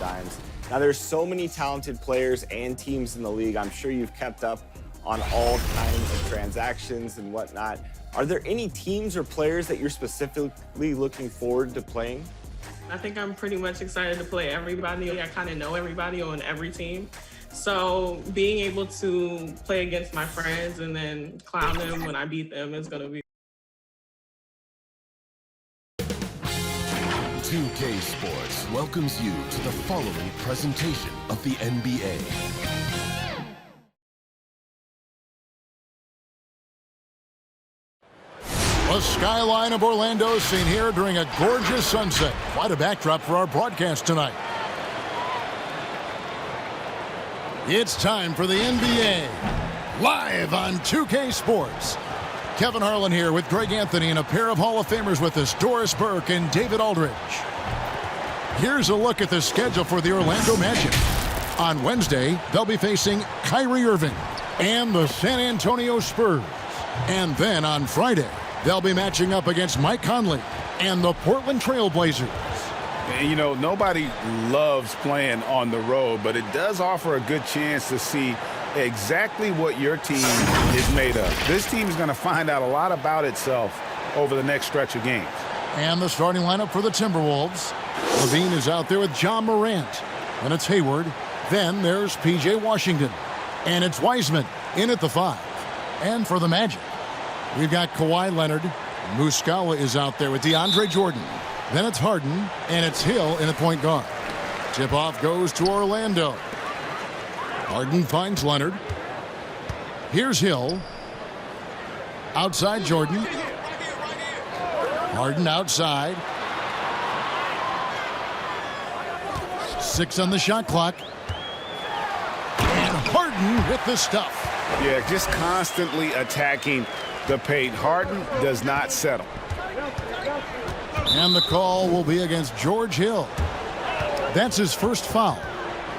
dimes. Now, there's so many talented players and teams in the league. I'm sure you've kept up on all kinds of transactions and whatnot. Are there any teams or players that you're specifically looking forward to playing? I think I'm pretty much excited to play everybody. I kind of know everybody on every team. So being able to play against my friends and then clown them when I beat them is going to be. 2K Sports welcomes you to the following presentation of the NBA. The skyline of Orlando seen here during a gorgeous sunset. Quite a backdrop for our broadcast tonight. It's time for the NBA, live on 2K Sports. Kevin Harlan here with Greg Anthony and a pair of Hall of Famers with us, Doris Burke and David Aldridge. Here's a look at the schedule for the Orlando Magic. On Wednesday, they'll be facing Kyrie Irving and the San Antonio Spurs. And then on Friday, they'll be matching up against Mike Conley and the Portland Trail Blazers. You know, nobody loves playing on the road, but it does offer a good chance to see exactly what your team is made of. This team is going to find out a lot about itself over the next stretch of games. And the starting lineup for the Timberwolves. Levine is out there with John Morant. And it's Hayward. Then there's P.J. Washington. And it's Wiseman in at the 5. And for the Magic, we've got Kawhi Leonard. Muscala is out there with DeAndre Jordan. Then it's Harden, and it's Hill in the point guard. Tip-off goes to Orlando. Harden finds Leonard. Here's Hill. Outside Jordan. Harden outside. 6 on the shot clock. And Harden with the stuff. Yeah, just constantly attacking the paint. Harden does not settle. And the call will be against George Hill. That's his first foul.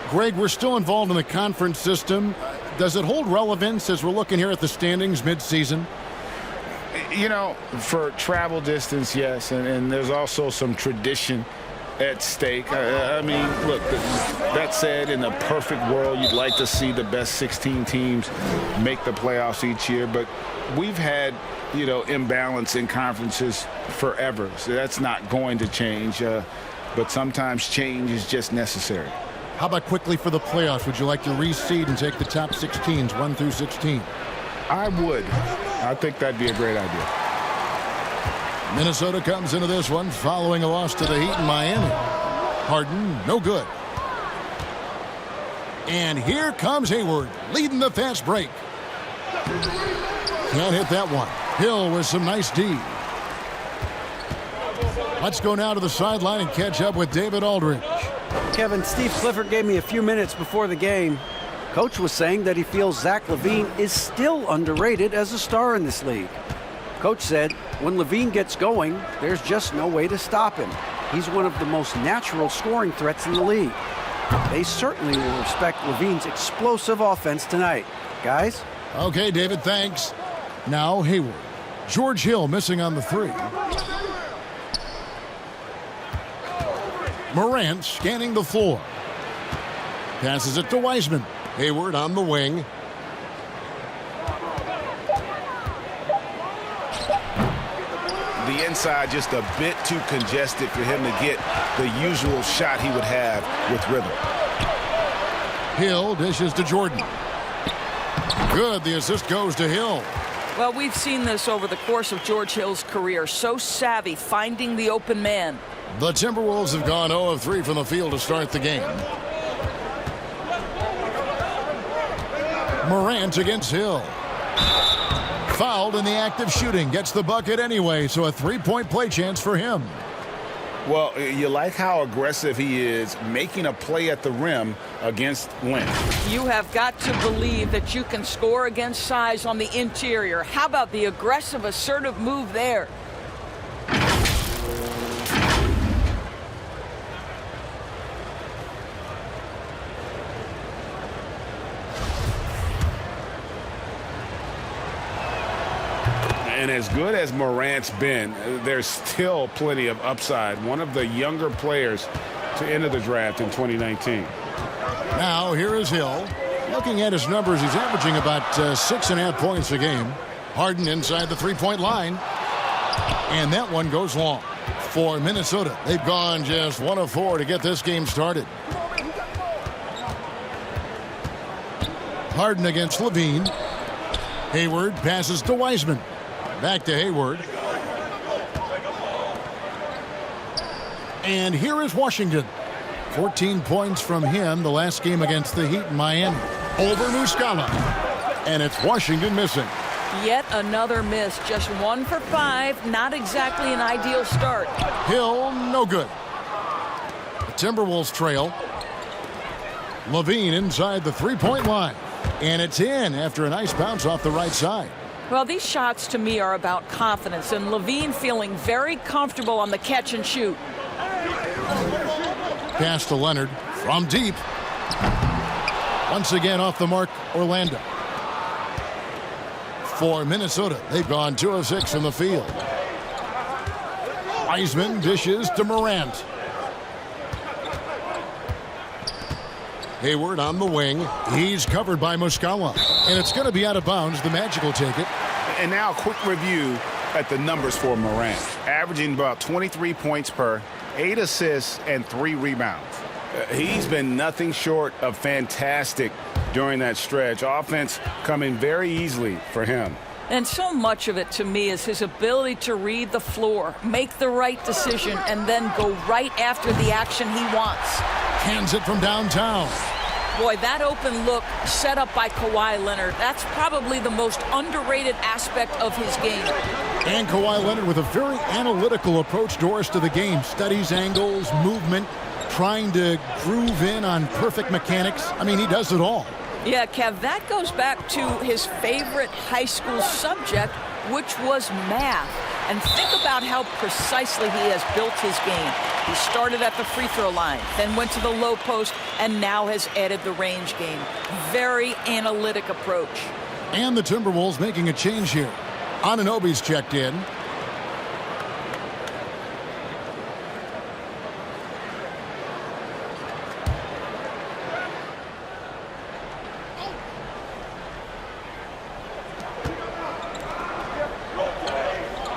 Greg, we're still involved in the conference system. Does it hold relevance as we're looking here at the standings midseason? You know, for travel distance, yes, and there's also some tradition at stake. I mean, look, that said, in a perfect world, you'd like to see the best 16 teams make the playoffs each year, but we've had, you know, imbalance in conferences forever, so that's not going to change, but sometimes change is just necessary. How about quickly for the playoffs? Would you like to reseed and take the top 16s, 1 through 16? I would. I think that'd be a great idea. Minnesota comes into this one following a loss to the Heat in Miami. Harden, no good. And here comes Hayward, leading the fast break. Can't hit that one. Hill with some nice D. Let's go now to the sideline and catch up with David Aldridge. Kevin, Steve Clifford gave me a few minutes before the game. Coach was saying that he feels Zach LaVine is still underrated as a star in this league. Coach said when LaVine gets going, there's just no way to stop him. He's one of the most natural scoring threats in the league. They certainly will respect LaVine's explosive offense tonight. Guys? Okay, David, thanks. Now Hayward. George Hill missing on the 3. Morant scanning the floor. Passes it to Wiseman. Hayward on the wing. The inside just a bit too congested for him to get the usual shot he would have with rhythm. Hill dishes to Jordan. Good, the assist goes to Hill. Well, we've seen this over the course of George Hill's career. So savvy, finding the open man. The Timberwolves have gone 0 of 3 from the field to start the game. Morant against Hill. Fouled in the act of shooting. Gets the bucket anyway, so a 3-point play chance for him. Well, you like how aggressive he is making a play at the rim against length. You have got to believe that you can score against size on the interior. How about the aggressive, assertive move there? And as good as Morant's been, there's still plenty of upside. One of the younger players to to enter the draft in 2019. Now here is Hill. Looking at his numbers, he's averaging about 6.5 points a game. Harden inside the three-point line. And that one goes long. For Minnesota, they've gone just 1 of 4 to get this game started. Harden against Levine. Hayward passes to Wiseman. Back to Hayward. And here is Washington. 14 points from him the last game against the Heat in Miami. Over Muscala. And it's Washington missing. Yet another miss. Just 1 for 5. Not exactly an ideal start. Hill, no good. The Timberwolves trail. Levine inside the three-point line. And it's in after a nice bounce off the right side. Well, these shots to me are about confidence, and Levine feeling very comfortable on the catch and shoot. Pass to Leonard from deep. Once again off the mark, Orlando. For Minnesota, they've gone 2 of 6 from the field. Wiseman dishes to Morant. Hayward on the wing. He's covered by Muscala. And it's going to be out of bounds. The Magic will take it. And now a quick review at the numbers for Morant. Averaging about 23 points per, 8 assists, and 3 rebounds. He's been nothing short of fantastic during that stretch. Offense coming very easily for him. And so much of it to me is his ability to read the floor, make the right decision, and then go right after the action he wants. Hands it from downtown. Boy, that open look set up by Kawhi Leonard, that's probably the most underrated aspect of his game. And Kawhi Leonard with a very analytical approach, Doris, to the game. Studies angles, movement, trying to groove in on perfect mechanics. I mean, he does it all. Yeah, Kev, that goes back to his favorite high school subject, which was math. And think about how precisely he has built his game. He started at the free throw line, then went to the low post, and now has added the range game. Very analytic approach. And the Timberwolves making a change here. Anunoby's checked in.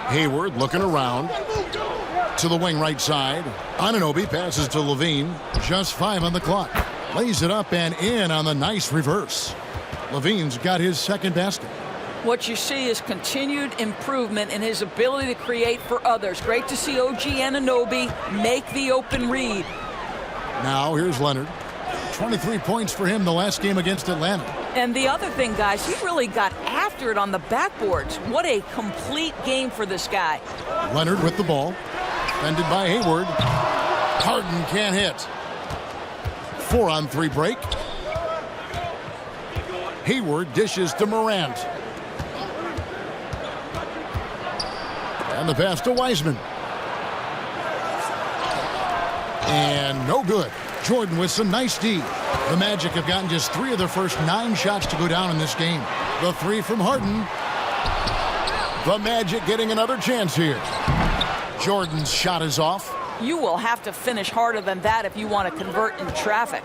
Hayward looking around to the wing right side. Anunoby passes to Levine. Just 5 on the clock. Lays it up and in on the nice reverse. Levine's got his second basket. What you see is continued improvement in his ability to create for others. Great to see OG Anunoby make the open read. Now here's Leonard. 23 points for him the last game against Atlanta. And the other thing, guys, he really got after it on the backboards. What a complete game for this guy. Leonard with the ball. Defended by Hayward. Harden can't hit. 4-on-3 break. Hayward dishes to Morant. And the pass to Wiseman. And no good. Jordan with some nice D. The Magic have gotten just 3 of their first 9 shots to go down in this game. The 3 from Harden. The Magic getting another chance here. Jordan's shot is off. You will have to finish harder than that if you want to convert in traffic.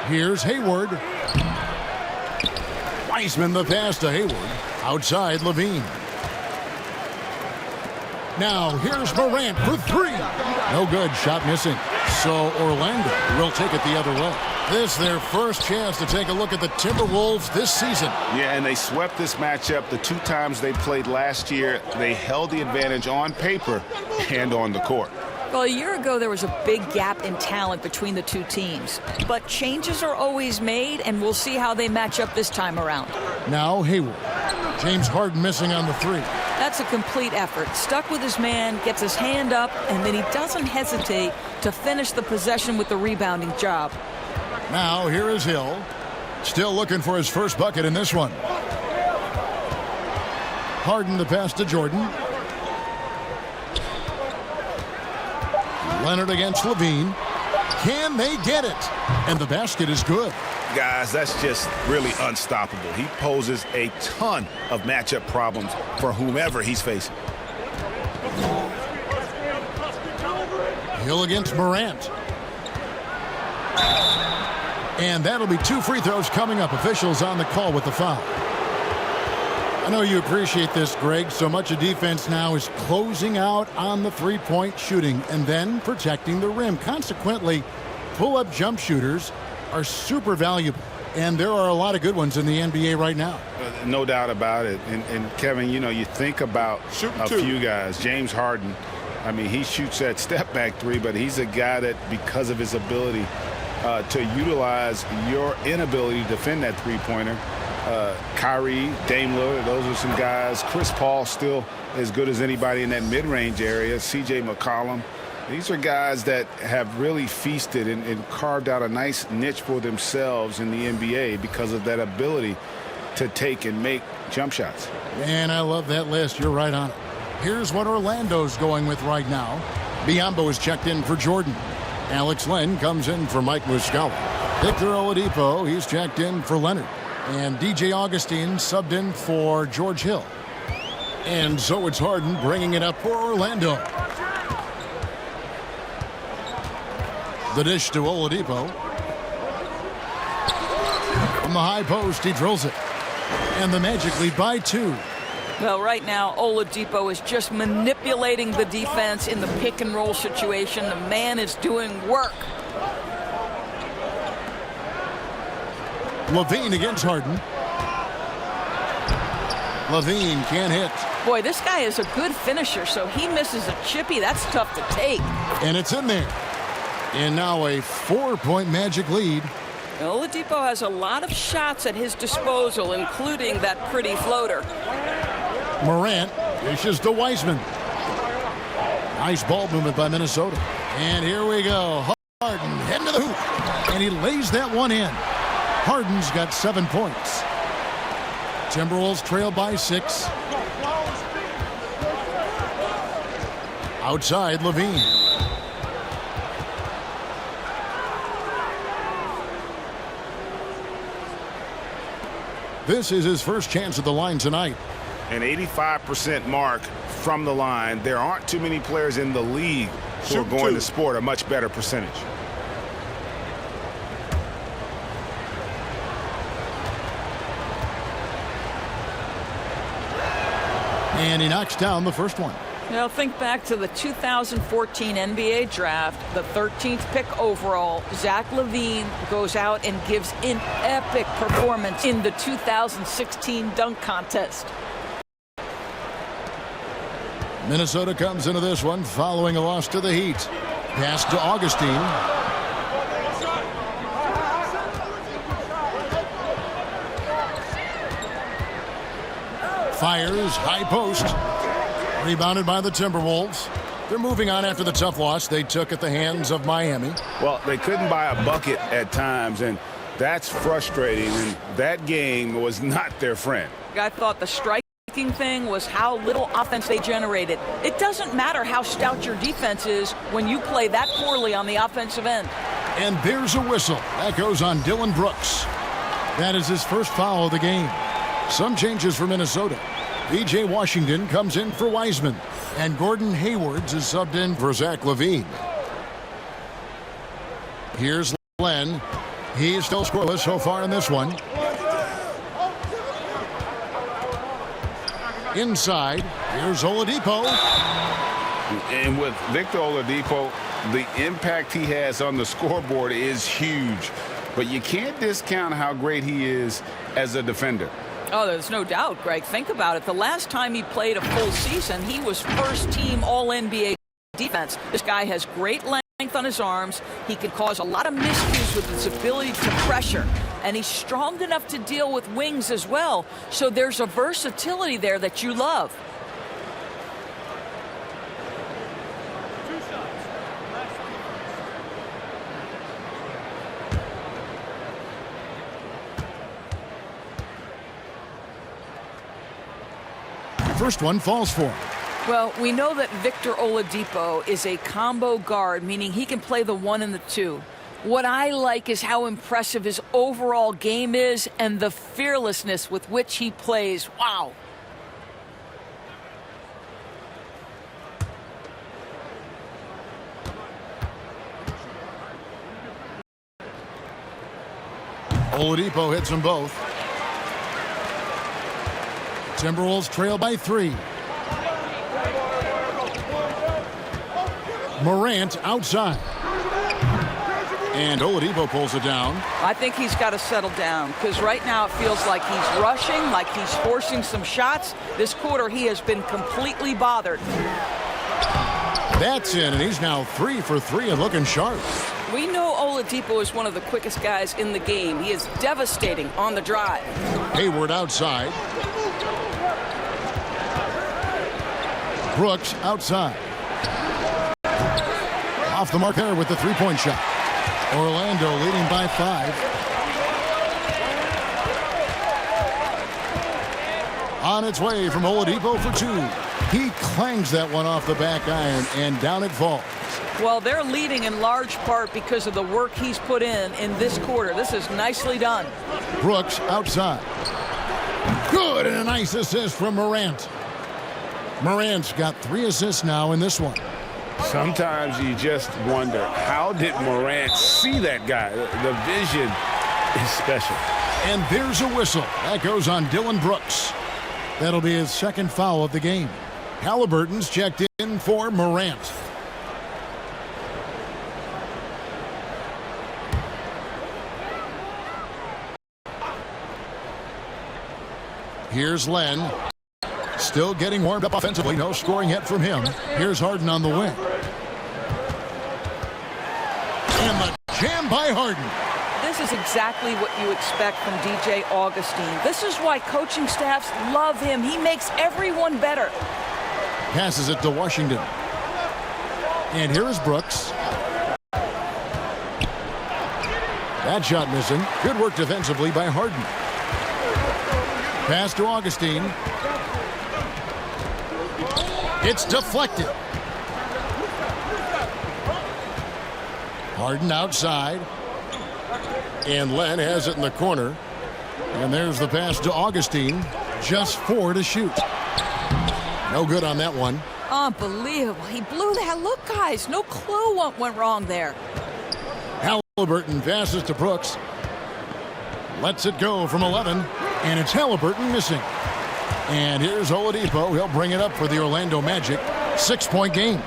Here's Hayward. Wiseman the pass to Hayward. Outside Levine. Now here's Morant for 3. No good. Shot missing. So Orlando will take it the other way. This their first chance to take a look at the Timberwolves this season. Yeah, and they swept this matchup the 2 times they played last year. They held the advantage on paper and on the court. Well, a year ago, there was a big gap in talent between the 2 teams. But changes are always made, and we'll see how they match up this time around. Now Hayward. James Harden missing on the 3. That's a complete effort. Stuck with his man, gets his hand up, and then he doesn't hesitate to finish the possession with the rebounding job. Now here is Hill. Still looking for his first bucket in this one. Harden the pass to Jordan. Leonard against Levine. Can they get it? And the basket is good. Guys, that's just really unstoppable. He poses a ton of matchup problems for whomever he's facing. Hill against Morant. And that'll be 2 free throws coming up. Officials on the call with the foul. I know you appreciate this, Greg. So much of defense now is closing out on the three-point shooting and then protecting the rim. Consequently, pull-up jump shooters are super valuable. And there are a lot of good ones in the NBA right now. No doubt about it. And Kevin, you know, you think about a few guys. James Harden, I mean, he shoots that step-back three, but he's a guy that, because of his ability to utilize your inability to defend that three-pointer, Kyrie, Dame Lillard, those are some guys. Chris Paul still as good as anybody in that mid-range area. C.J. McCollum. These are guys that have really feasted and carved out a nice niche for themselves in the NBA because of that ability to take and make jump shots. And I love that list. You're right on it. Here's what Orlando's going with right now. Biyombo is checked in for Jordan. Alex Len comes in for Mike Muscala. Victor Oladipo, he's checked in for Leonard. And DJ Augustine subbed in for George Hill. And so it's Harden bringing it up for Orlando. The dish to Oladipo. From the high post, he drills it. And the Magic lead by 2. Well, right now, Oladipo is just manipulating the defense in the pick-and-roll situation. The man is doing work. Levine against Harden. Levine can't hit. Boy, this guy is a good finisher, so he misses a chippy. That's tough to take. And it's in there. And now a 4-point Magic lead. Oladipo has a lot of shots at his disposal, including that pretty floater. Morant dishes to Wiseman. Nice ball movement by Minnesota. And here we go. Harden heading to the hoop. And he lays that one in. Harden's got 7 points. Timberwolves trail by 6. Outside, Levine. This is his first chance at the line tonight. An 85% mark from the line. There aren't too many players in the league who are going to sport a much better percentage. And he knocks down the first one. Now think back to the 2014 NBA draft, the 13th pick overall. Zach LaVine goes out and gives an epic performance in the 2016 dunk contest. Minnesota comes into this one following a loss to the Heat. Pass to Augustine. Fires, high post. Rebounded by the Timberwolves. They're moving on after the tough loss they took at the hands of Miami. Well, they couldn't buy a bucket at times, and that's frustrating. And that game was not their friend. I thought the striking thing was how little offense they generated. It doesn't matter how stout your defense is when you play that poorly on the offensive end. And there's a whistle. That goes on Dylan Brooks. That is his first foul of the game. Some changes for Minnesota. B.J. Washington comes in for Wiseman. And Gordon Haywards is subbed in for Zach LaVine. Here's Len. He's still scoreless so far in this one. Inside, here's Oladipo. And with Victor Oladipo, the impact he has on the scoreboard is huge. But you can't discount how great he is as a defender. Oh, there's no doubt, Greg. Think about it. The last time he played a full season, he was first-team All-NBA defense. This guy has great length on his arms. He can cause a lot of miscues with his ability to pressure. And he's strong enough to deal with wings as well. So there's a versatility there that you love. First one falls for him. Well, we know that Victor Oladipo is a combo guard, meaning he can play the 1 and the 2. What I like is how impressive his overall game is and the fearlessness with which he plays. Wow. Oladipo hits them both. Timberwolves trail by 3. Morant outside. And Oladipo pulls it down. I think he's got to settle down because right now it feels like he's rushing, like he's forcing some shots. This quarter he has been completely bothered. That's in, and he's now 3 for 3 and looking sharp. We know Oladipo is one of the quickest guys in the game. He is devastating on the drive. Hayward outside. Brooks outside. Off the mark there with the three-point shot. Orlando leading by 5. On its way from Oladipo for 2. He clangs that one off the back iron, and down it falls. Well, they're leading in large part because of the work he's put in this quarter. This is nicely done. Brooks outside. Good, and a nice assist from Morant. Morant's got 3 assists now in this one. Sometimes you just wonder, how did Morant see that guy? The vision is special. And there's a whistle. That goes on Dylan Brooks. That'll be his second foul of the game. Halliburton's checked in for Morant. Here's Len. Still getting warmed up offensively. No scoring yet from him. Here's Harden on the wing. And the jam by Harden. This is exactly what you expect from DJ Augustine. This is why coaching staffs love him. He makes everyone better. Passes it to Washington. And here is Brooks. That shot missing. Good work defensively by Harden. Pass to Augustine. It's deflected. Harden outside. And Len has it in the corner. And there's the pass to Augustine. Just 4 to shoot. No good on that one. Unbelievable. He blew that. Look, guys, no clue what went wrong there. Halliburton passes to Brooks. Lets it go from 11. And it's Halliburton missing. And here's Oladipo. He'll bring it up for the Orlando Magic. 6-point game.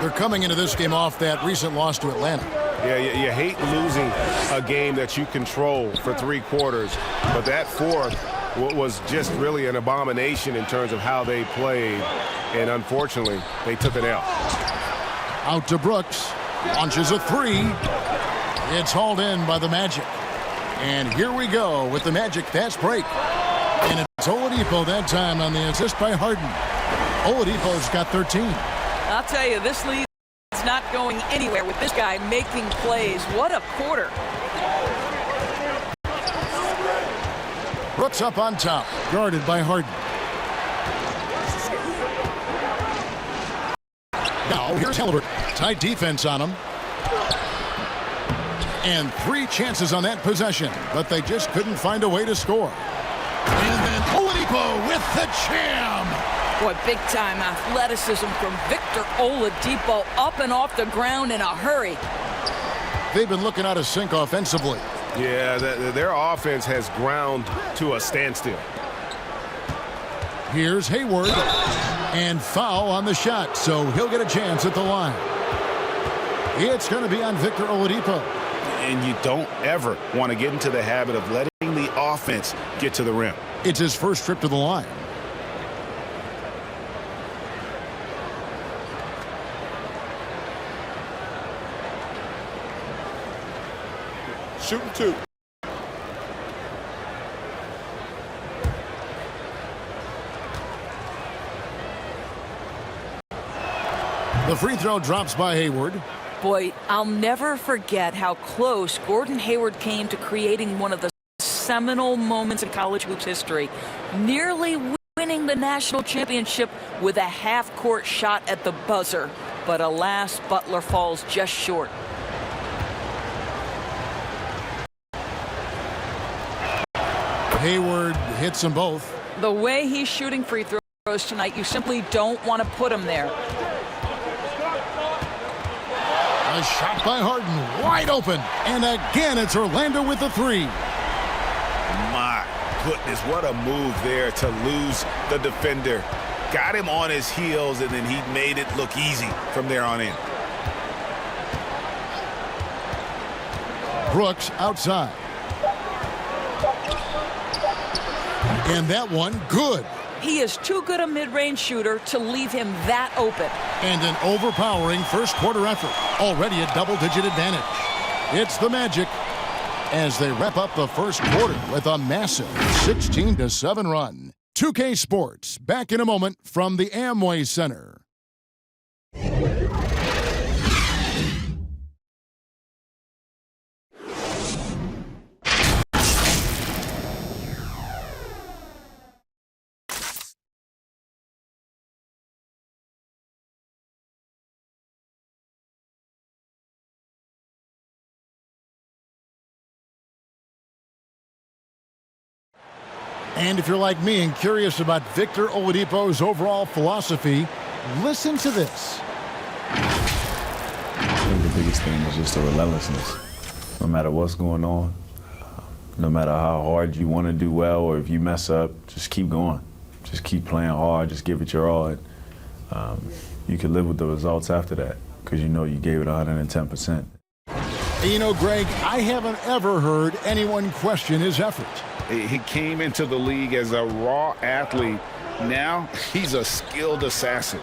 They're coming into this game off that recent loss to Atlanta. Yeah, you hate losing a game that you control for 3 quarters, but that fourth was just really an abomination in terms of how they played, and unfortunately, they took an L. Out to Brooks. Launches a 3. It's hauled in by the Magic. And here we go with the Magic fast break. And it's Oladipo that time on the assist by Harden. Oladipo's got 13. I'll tell you, this lead is not going anywhere with this guy making plays. What a quarter. Brooks up on top, guarded by Harden. Now here's Halliburton. Tight defense on him. And 3 chances on that possession, but they just couldn't find a way to score. And then Oladipo with the jam. Boy, big-time athleticism from Victor Oladipo, up and off the ground in a hurry. They've been looking out of sync offensively. Yeah, their offense has ground to a standstill. Here's Hayward. And foul on the shot, so he'll get a chance at the line. It's going to be on Victor Oladipo. And you don't ever want to get into the habit of letting the offense get to the rim. It's his first trip to the line. Shooting 2. The free throw drops by Hayward. Boy, I'll never forget how close Gordon Hayward came to creating one of the seminal moments in college hoops history, nearly winning the national championship with a half-court shot at the buzzer. But alas, Butler falls just short. Hayward hits them both. The way he's shooting free throws tonight, you simply don't want to put him there. A shot by Harden, wide open. And again, it's Orlando with the 3. My goodness, what a move there to lose the defender. Got him on his heels, and then he made it look easy from there on in. Brooks outside. And that one, good. He is too good a mid-range shooter to leave him that open. And an overpowering first quarter effort. Already a double-digit advantage. It's the Magic as they wrap up the first quarter with a massive 16-7 run. 2K Sports, back in a moment from the Amway Center. And if you're like me and curious about Victor Oladipo's overall philosophy, listen to this. I think the biggest thing is just the relentlessness. No matter what's going on, no matter how hard you want to do well, or if you mess up, just keep going. Just keep playing hard, just give it your all. And, you can live with the results after that because you know you gave it 110%. You know, Greg, I haven't ever heard anyone question his effort. He came into the league as a raw athlete. Now he's a skilled assassin.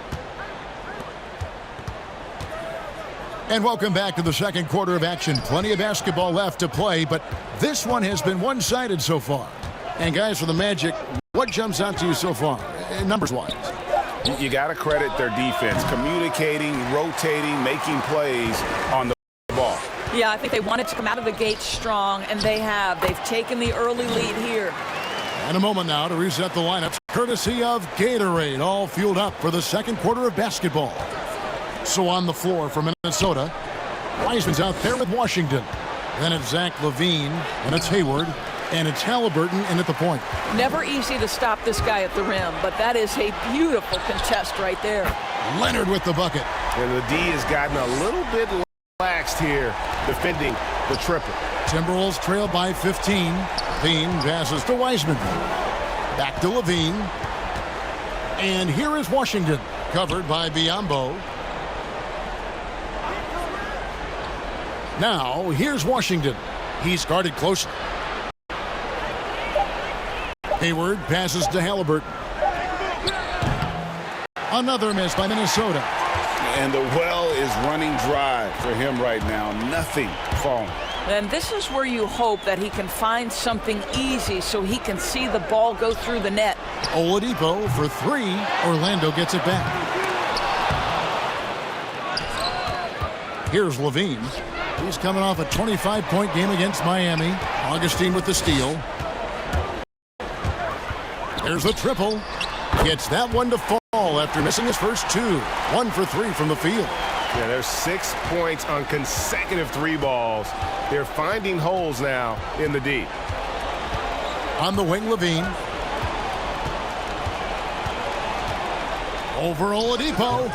And welcome back to the second quarter of action. Plenty of basketball left to play, but this one has been one-sided so far. And guys, for the Magic, what jumps out to you so far, numbers-wise? You got to credit their defense, communicating, rotating, making plays on the ball. Yeah, I think they wanted to come out of the gate strong, and they have. They've taken the early lead here. And a moment now to reset the lineups, courtesy of Gatorade, all fueled up for the second quarter of basketball. So on the floor for Minnesota, Wiseman's out there with Washington. Then it's Zach LaVine, and it's Hayward, and it's Halliburton in at the point. Never easy to stop this guy at the rim, but that is a beautiful contest right there. Leonard with the bucket. And the D has gotten a little bit relaxed here, defending the triple. Timberwolves trail by 15. LaVine passes to Wiseman. Back to LaVine. And here is Washington, covered by Biyombo. Now, here's Washington. He's guarded closely. Hayward passes to Halliburton. Another miss by Minnesota. And the well is running dry for him right now. Nothing falling. And this is where you hope that he can find something easy so he can see the ball go through the net. Oladipo for three. Orlando gets it back. Here's LaVine. He's coming off a 25-point game against Miami. Augustine with the steal. There's a triple. Gets that one to fall after missing his first two. 1 for 3 from the field. Yeah, there's 6 points on consecutive 3 balls. They're finding holes now in the D. On the wing, LaVine. Over Oladipo.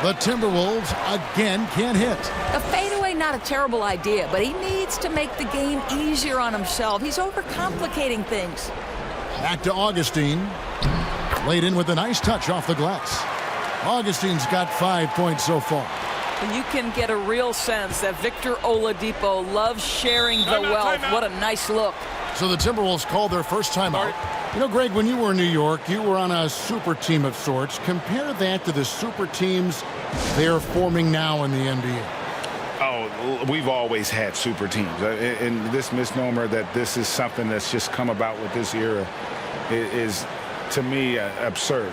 The Timberwolves again can't hit. A fadeaway, not a terrible idea, but he needs to make the game easier on himself. He's overcomplicating things. Back to Augustine. Laid in with a nice touch off the glass. Augustine's got 5 points so far. You can get a real sense that Victor Oladipo loves sharing the wealth. What a nice look. So the Timberwolves called their first timeout. You know, Greg, when you were in New York, you were on a super team of sorts. Compare that to the super teams they're forming now in the NBA. Oh, we've always had super teams. And this misnomer that this is something that's just come about with this era is, to me, absurd.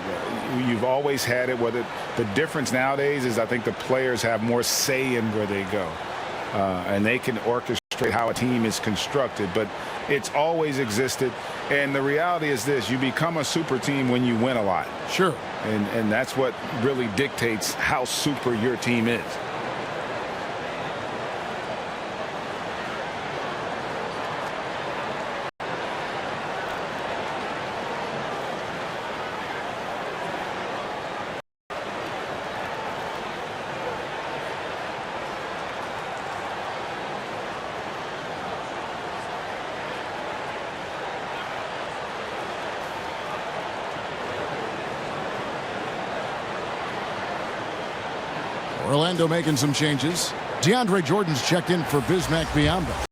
You've always had it. Whether the difference nowadays is I think the players have more say in where they go. And they can orchestrate how a team is constructed. But it's always existed. And the reality is this. You become a super team when you win a lot. Sure. And that's what really dictates how super your team is. Orlando making some changes. DeAndre Jordan's checked in for Bismack Biyombo.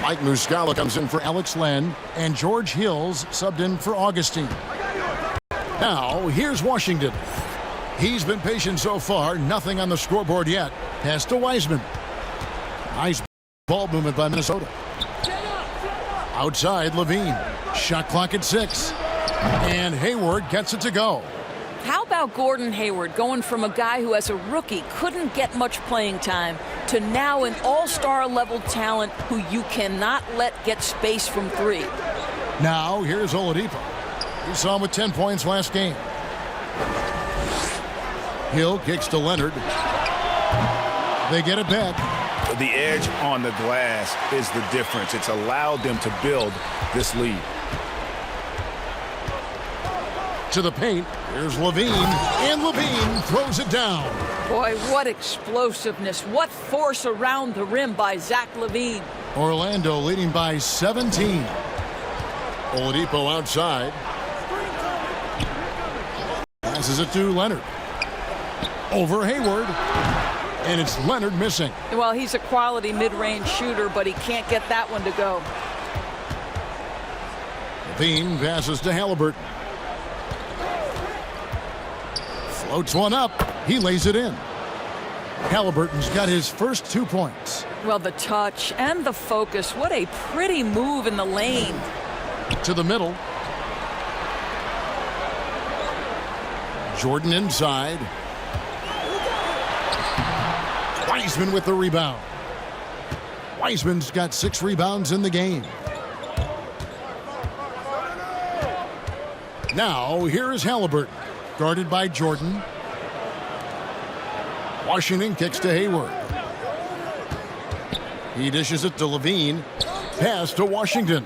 Mike Muscala comes in for Alex Len, and George Hills subbed in for Augustine. Now, here's Washington. He's been patient so far, nothing on the scoreboard yet. Pass to Wiseman. Nice ball movement by Minnesota. Outside, Levine. Shot clock at 6. And Hayward gets it to go. How about Gordon Hayward going from a guy who as a rookie couldn't get much playing time to now an all-star level talent who you cannot let get space from 3? Now, here's Oladipo. We saw him with 10 points last game. Hill kicks to Leonard. They get it back. The edge on the glass is the difference. It's allowed them to build this lead. To the paint. Here's Levine. And Levine throws it down. Boy, what explosiveness. What force around the rim by Zach LaVine. Orlando leading by 17. Oladipo outside. Passes it to Leonard. Over Hayward. And it's Leonard missing. Well, he's a quality mid-range shooter, but he can't get that one to go. Levine passes to Halliburton. Floats one up. He lays it in. Halliburton's got his first 2 points. Well, the touch and the focus. What a pretty move in the lane. To the middle. Jordan inside. Wiseman with the rebound. Wiseman's got 6 rebounds in the game. Now, here is Halliburton, guarded by Jordan. Washington kicks to Hayward. He dishes it to Levine. Pass to Washington.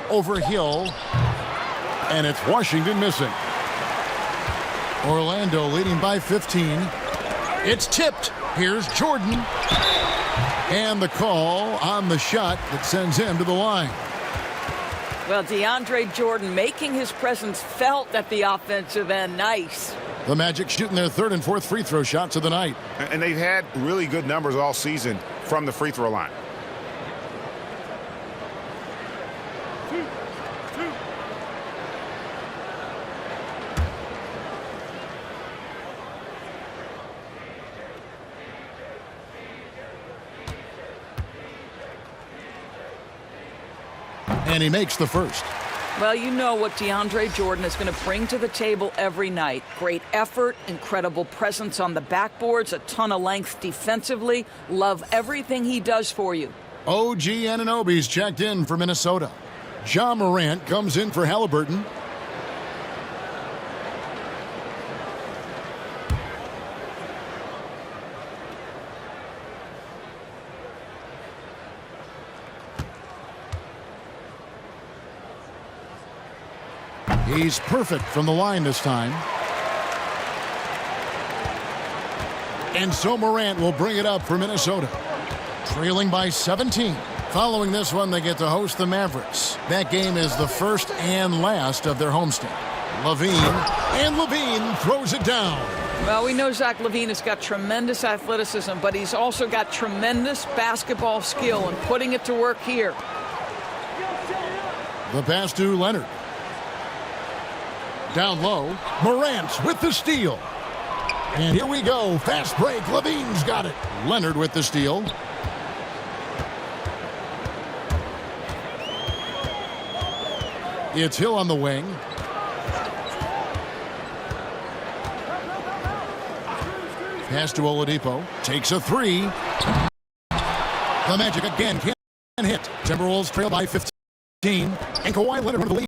Over Hill. And it's Washington missing. Orlando leading by 15. It's tipped. Here's Jordan. And the call on the shot that sends him to the line. Well, DeAndre Jordan making his presence felt at the offensive end. Nice. The Magic shooting their 3rd and 4th free throw shots of the night. And they've had really good numbers all season from the free throw line. And he makes the first. Well, you know what DeAndre Jordan is going to bring to the table every night. Great effort, incredible presence on the backboards, a ton of length defensively. Love everything he does for you. OG Anunoby's checked in for Minnesota. Ja Morant comes in for Halliburton. He's perfect from the line this time. And so Morant will bring it up for Minnesota. Trailing by 17. Following this one, they get to host the Mavericks. That game is the first and last of their homestand. Levine throws it down. Well, we know Zach LaVine has got tremendous athleticism, but he's also got tremendous basketball skill and putting it to work here. The pass to Leonard. Down low, Morant with the steal. And here we go, fast break, Levine's got it. Leonard with the steal. It's Hill on the wing. Pass to Oladipo, takes a 3. The Magic again can't hit. Timberwolves trail by 15. And Kawhi Leonard, one of the league's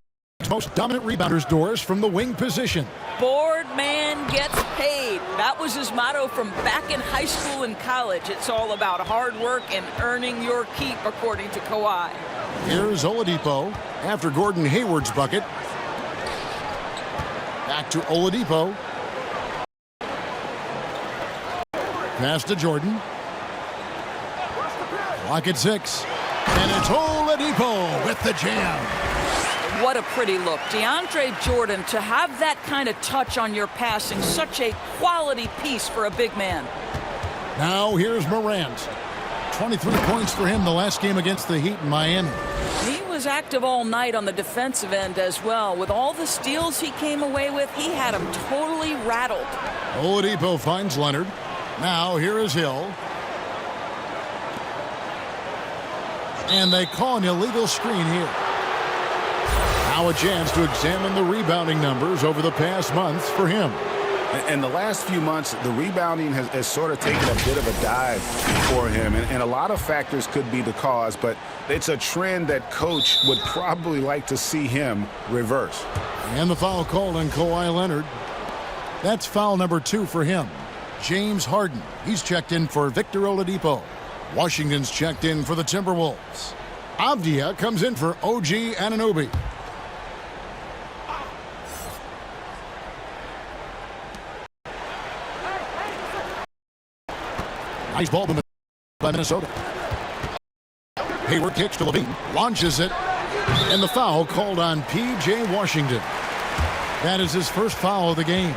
most dominant rebounders, doors from the wing position. Board man gets paid. That was his motto from back in high school and college. It's all about hard work and earning your keep, according to Kawhi. Here's Oladipo after Gordon Hayward's bucket. Back to Oladipo. Pass to Jordan. Clock at 6. And it's Oladipo with the jam. What a pretty look. DeAndre Jordan, to have that kind of touch on your passing, such a quality piece for a big man. Now here's Morant. 23 points for him the last game against the Heat in Miami. He was active all night on the defensive end as well. With all the steals he came away with, he had him totally rattled. Oladipo finds Leonard. Now here is Hill. And they call an illegal screen here. Now a chance to examine the rebounding numbers over the past months for him. In the last few months, the rebounding has sort of taken a bit of a dive for him. And a lot of factors could be the cause, but it's a trend that coach would probably like to see him reverse. And the foul called on Kawhi Leonard. That's foul number 2 for him. James Harden, he's checked in for Victor Oladipo. Washington's checked in for the Timberwolves. Avdia comes in for OG Anunoby. Nice ball by Minnesota. Hayward kicks to Levine, launches it, and the foul called on P.J. Washington. That is his first foul of the game.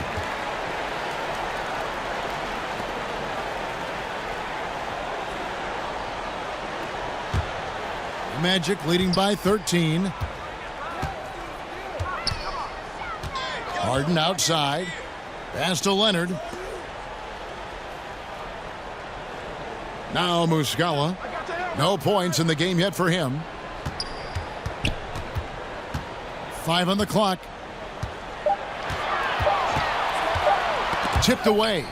Magic leading by 13. Harden outside. Pass to Leonard. Now Muscala. No points in the game yet for him. 5 on the clock. Tipped away.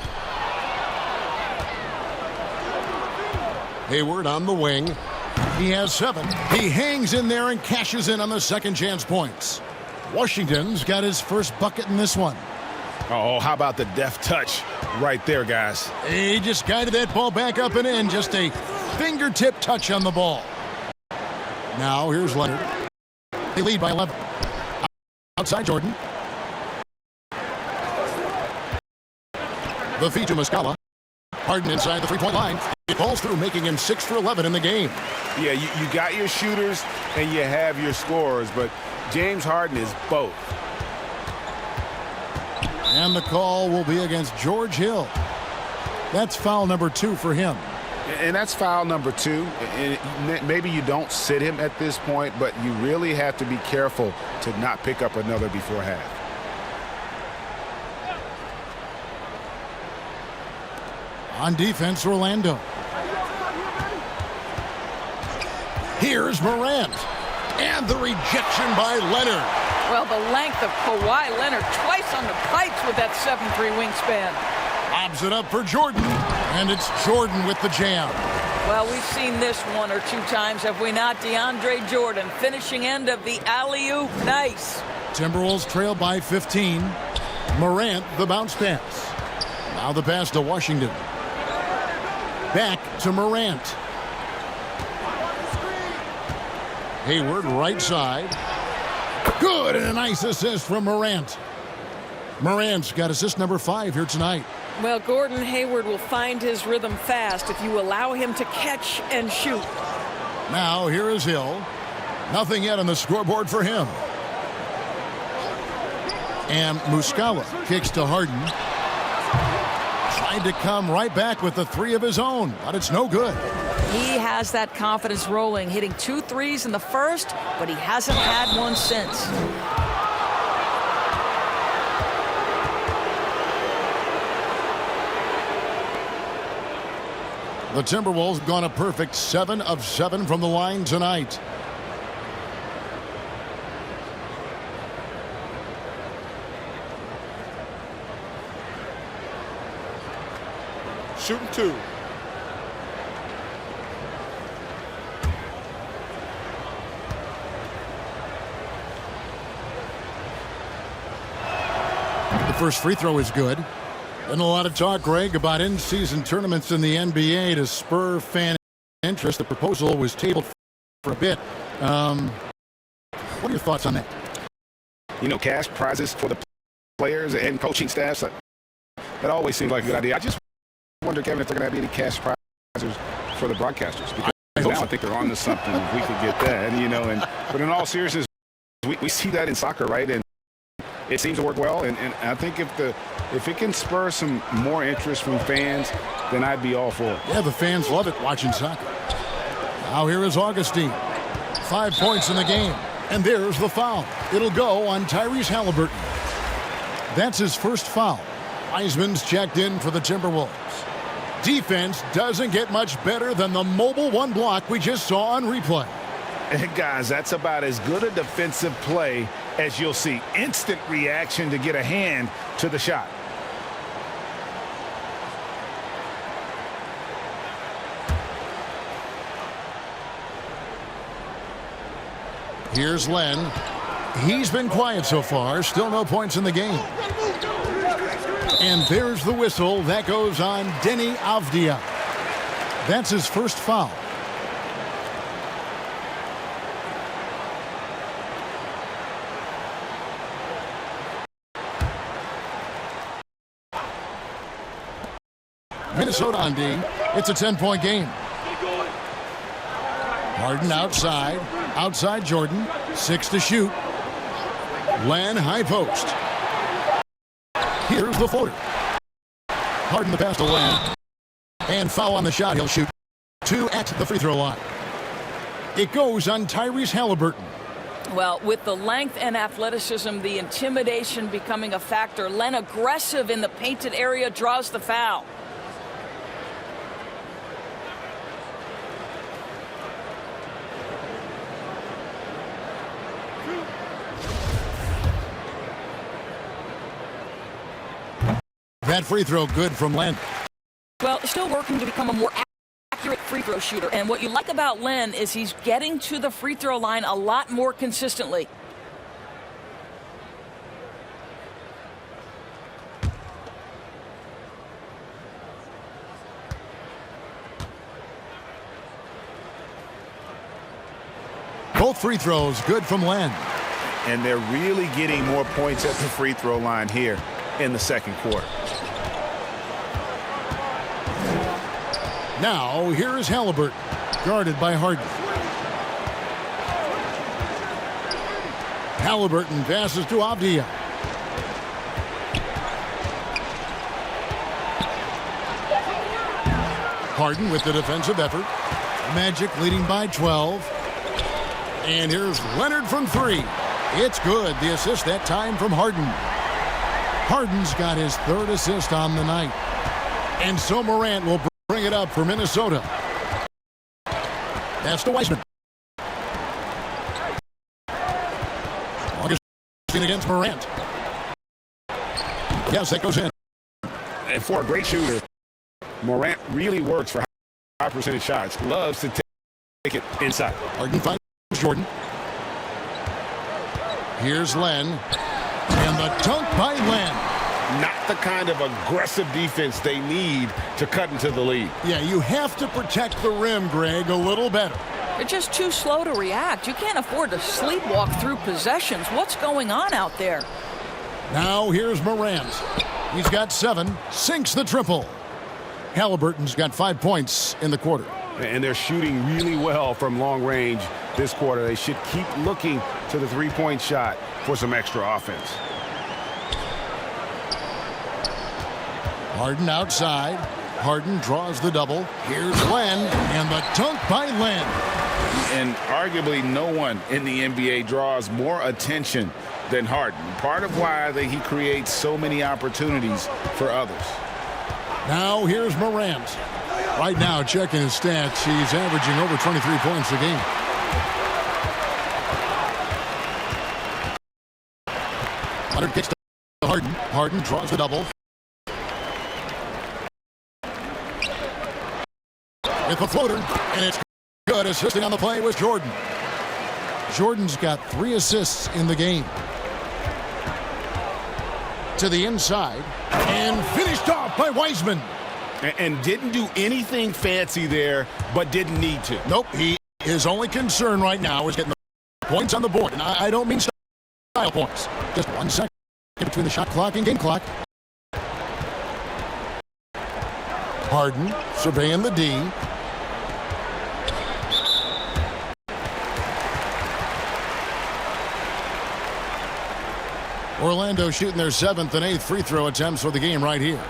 Hayward on the wing. He has 7. He hangs in there and cashes in on the second chance points. Washington's got his first bucket in this one. Oh, how about the deft touch right there, guys? He just guided that ball back up and in. Just a fingertip touch on the ball. Now here's Leonard. They lead by 11. Outside Jordan. The feed to Muscala. Harden inside the three-point line. It falls through, making him 6 for 11 in the game. Yeah, you got your shooters and you have your scorers, but James Harden is both. And the call will be against George Hill. That's foul number 2 for him. And that's foul number 2. And maybe you don't sit him at this point, but you really have to be careful to not pick up another before half. On defense, Orlando. Here's Morant. And the rejection by Leonard. Well, the length of Kawhi Leonard twice on the pipes with that 7'3" wingspan. Lobs it up for Jordan. And it's Jordan with the jam. Well, we've seen this 1 or 2 times, have we not? DeAndre Jordan, finishing end of the alley-oop. Nice. Timberwolves trail by 15. Morant, the bounce pass. Now the pass to Washington. Back to Morant. Hayward right side. Good, and a nice assist from Morant. Morant's got assist number 5 here tonight. Well, Gordon Hayward will find his rhythm fast if you allow him to catch and shoot. Now here is Hill. Nothing yet on the scoreboard for him. And Muscala kicks to Harden. Tried to come right back with the 3 of his own, but it's no good. He has that confidence rolling, hitting 2 threes in the first, but he hasn't had one since. The Timberwolves have gone a perfect 7 of 7 from the line tonight. Shooting 2. The first free throw is good. And a lot of talk, Greg, about in-season tournaments in the NBA to spur fan interest. The proposal was tabled for a bit. What are your thoughts on that? You know, cash prizes for the players and coaching staffs. That always seems like a good idea. I just wonder, Kevin, if they're going to have any cash prizes for the broadcasters. Because now I think they're on to something if we could get that. You know, but in all seriousness, we see that in soccer, right? And it seems to work well. And I think if it can spur some more interest from fans, then I'd be all for it. Yeah, the fans love it watching soccer. Now here is Augustine. 5 points in the game. And there's the foul. It'll go on Tyrese Halliburton. That's his first foul. Wiseman's checked in for the Timberwolves. Defense doesn't get much better than the mobile one block we just saw on replay. And guys, that's about as good a defensive play as you'll see. Instant reaction to get a hand to the shot. Here's Len. He's been quiet so far. Still no points in the game. And there's the whistle. That goes on Denny Avdia. That's his first foul. Minnesota on D. It's a 10-point game. Harden outside. Outside Jordan. 6 to shoot. Len high post. Here's the floater. Harden the pass to Len. And foul on the shot. He'll shoot 2 at the free throw line. It goes on Tyrese Halliburton. Well, with the length and athleticism, the intimidation becoming a factor, Len aggressive in the painted area draws the foul. That free throw good from Len. Well, still working to become a more accurate free throw shooter. And what you like about Len is he's getting to the free throw line a lot more consistently. Both free throws good from Len. And they're really getting more points at the free throw line here in the second quarter. Now, here is Halliburton, guarded by Harden. Halliburton passes to Avdia. Harden with the defensive effort. Magic leading by 12. And here's Leonard from 3. It's good. The assist that time from Harden. Harden's got his 3rd assist on the night. And so Morant will bring it up for Minnesota. That's to Wiseman. Augustine against Morant. Yes, that goes in. And for a great shooter, Morant really works for high percentage shots. Loves to take it inside. Harden finds Jordan. Here's Len. And the dunk by Len. Not the kind of aggressive defense they need to cut into the lead. Yeah, you have to protect the rim, Greg, a little better. They're just too slow to react. You can't afford to sleepwalk through possessions. What's going on out there? Now here's Morant. He's got 7, sinks the triple. Halliburton's got 5 points in the quarter. And they're shooting really well from long range this quarter. They should keep looking to the three-point shot for some extra offense. Harden outside. Harden draws the double. Here's Len, and the dunk by Len. And arguably no one in the NBA draws more attention than Harden. Part of why he creates so many opportunities for others. Now here's Morant. Right now, checking his stats, he's averaging over 23 points a game. Leonard kicks to Harden. Harden draws the double. With the floater, and it's good. Assisting on the play was Jordan. Jordan's got 3 assists in the game. To the inside, and finished off by Wiseman. And didn't do anything fancy there, but didn't need to. Nope, his only concern right now is getting the points on the board. And I don't mean style points. Just 1 second between the shot clock and game clock. Harden surveying the D. Orlando shooting their 7th and 8th free throw attempts for the game right here.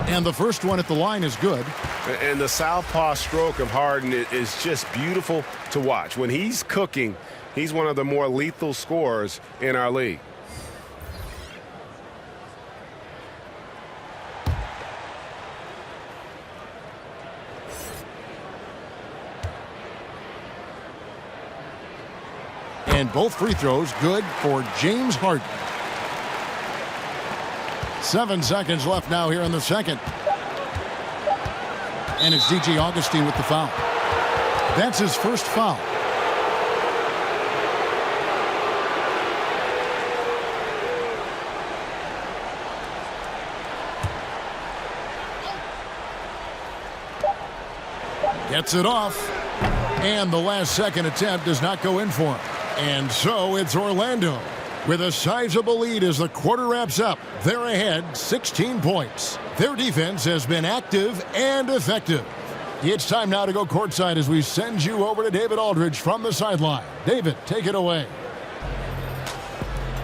And the first one at the line is good. And the southpaw stroke of Harden is just beautiful to watch. When he's cooking, he's one of the more lethal scorers in our league. And both free throws good for James Harden. 7 seconds left now here in the second. And it's DJ Augustine with the foul. That's his first foul. Gets it off. And the last second attempt does not go in for him. And so it's Orlando with a sizable lead as the quarter wraps up. They're ahead 16 points. Their defense has been active and effective. It's time now to go courtside as we send you over to David Aldridge from the sideline. David, take it away.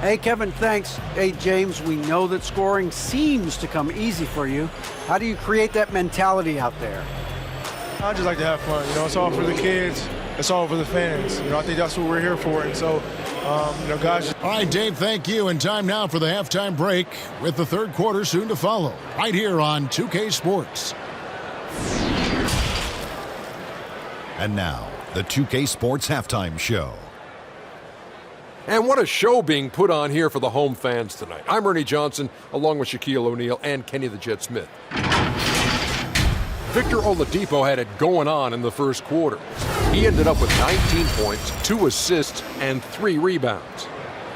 Hey, Kevin, thanks. Hey, James, we know that scoring seems to come easy for you. How do you create that mentality out there? I just like to have fun. You know, it's all for the kids. It's all for the fans. You know, I think that's what we're here for. And so, you know, guys. All right, Dave, thank you. And time now for the halftime break with the third quarter soon to follow right here on 2K Sports. And now, the 2K Sports Halftime Show. And what a show being put on here for the home fans tonight. I'm Ernie Johnson, along with Shaquille O'Neal and Kenny the Jet Smith. Victor Oladipo had it going on in the first quarter. He ended up with 19 points, 2 assists, and 3 rebounds.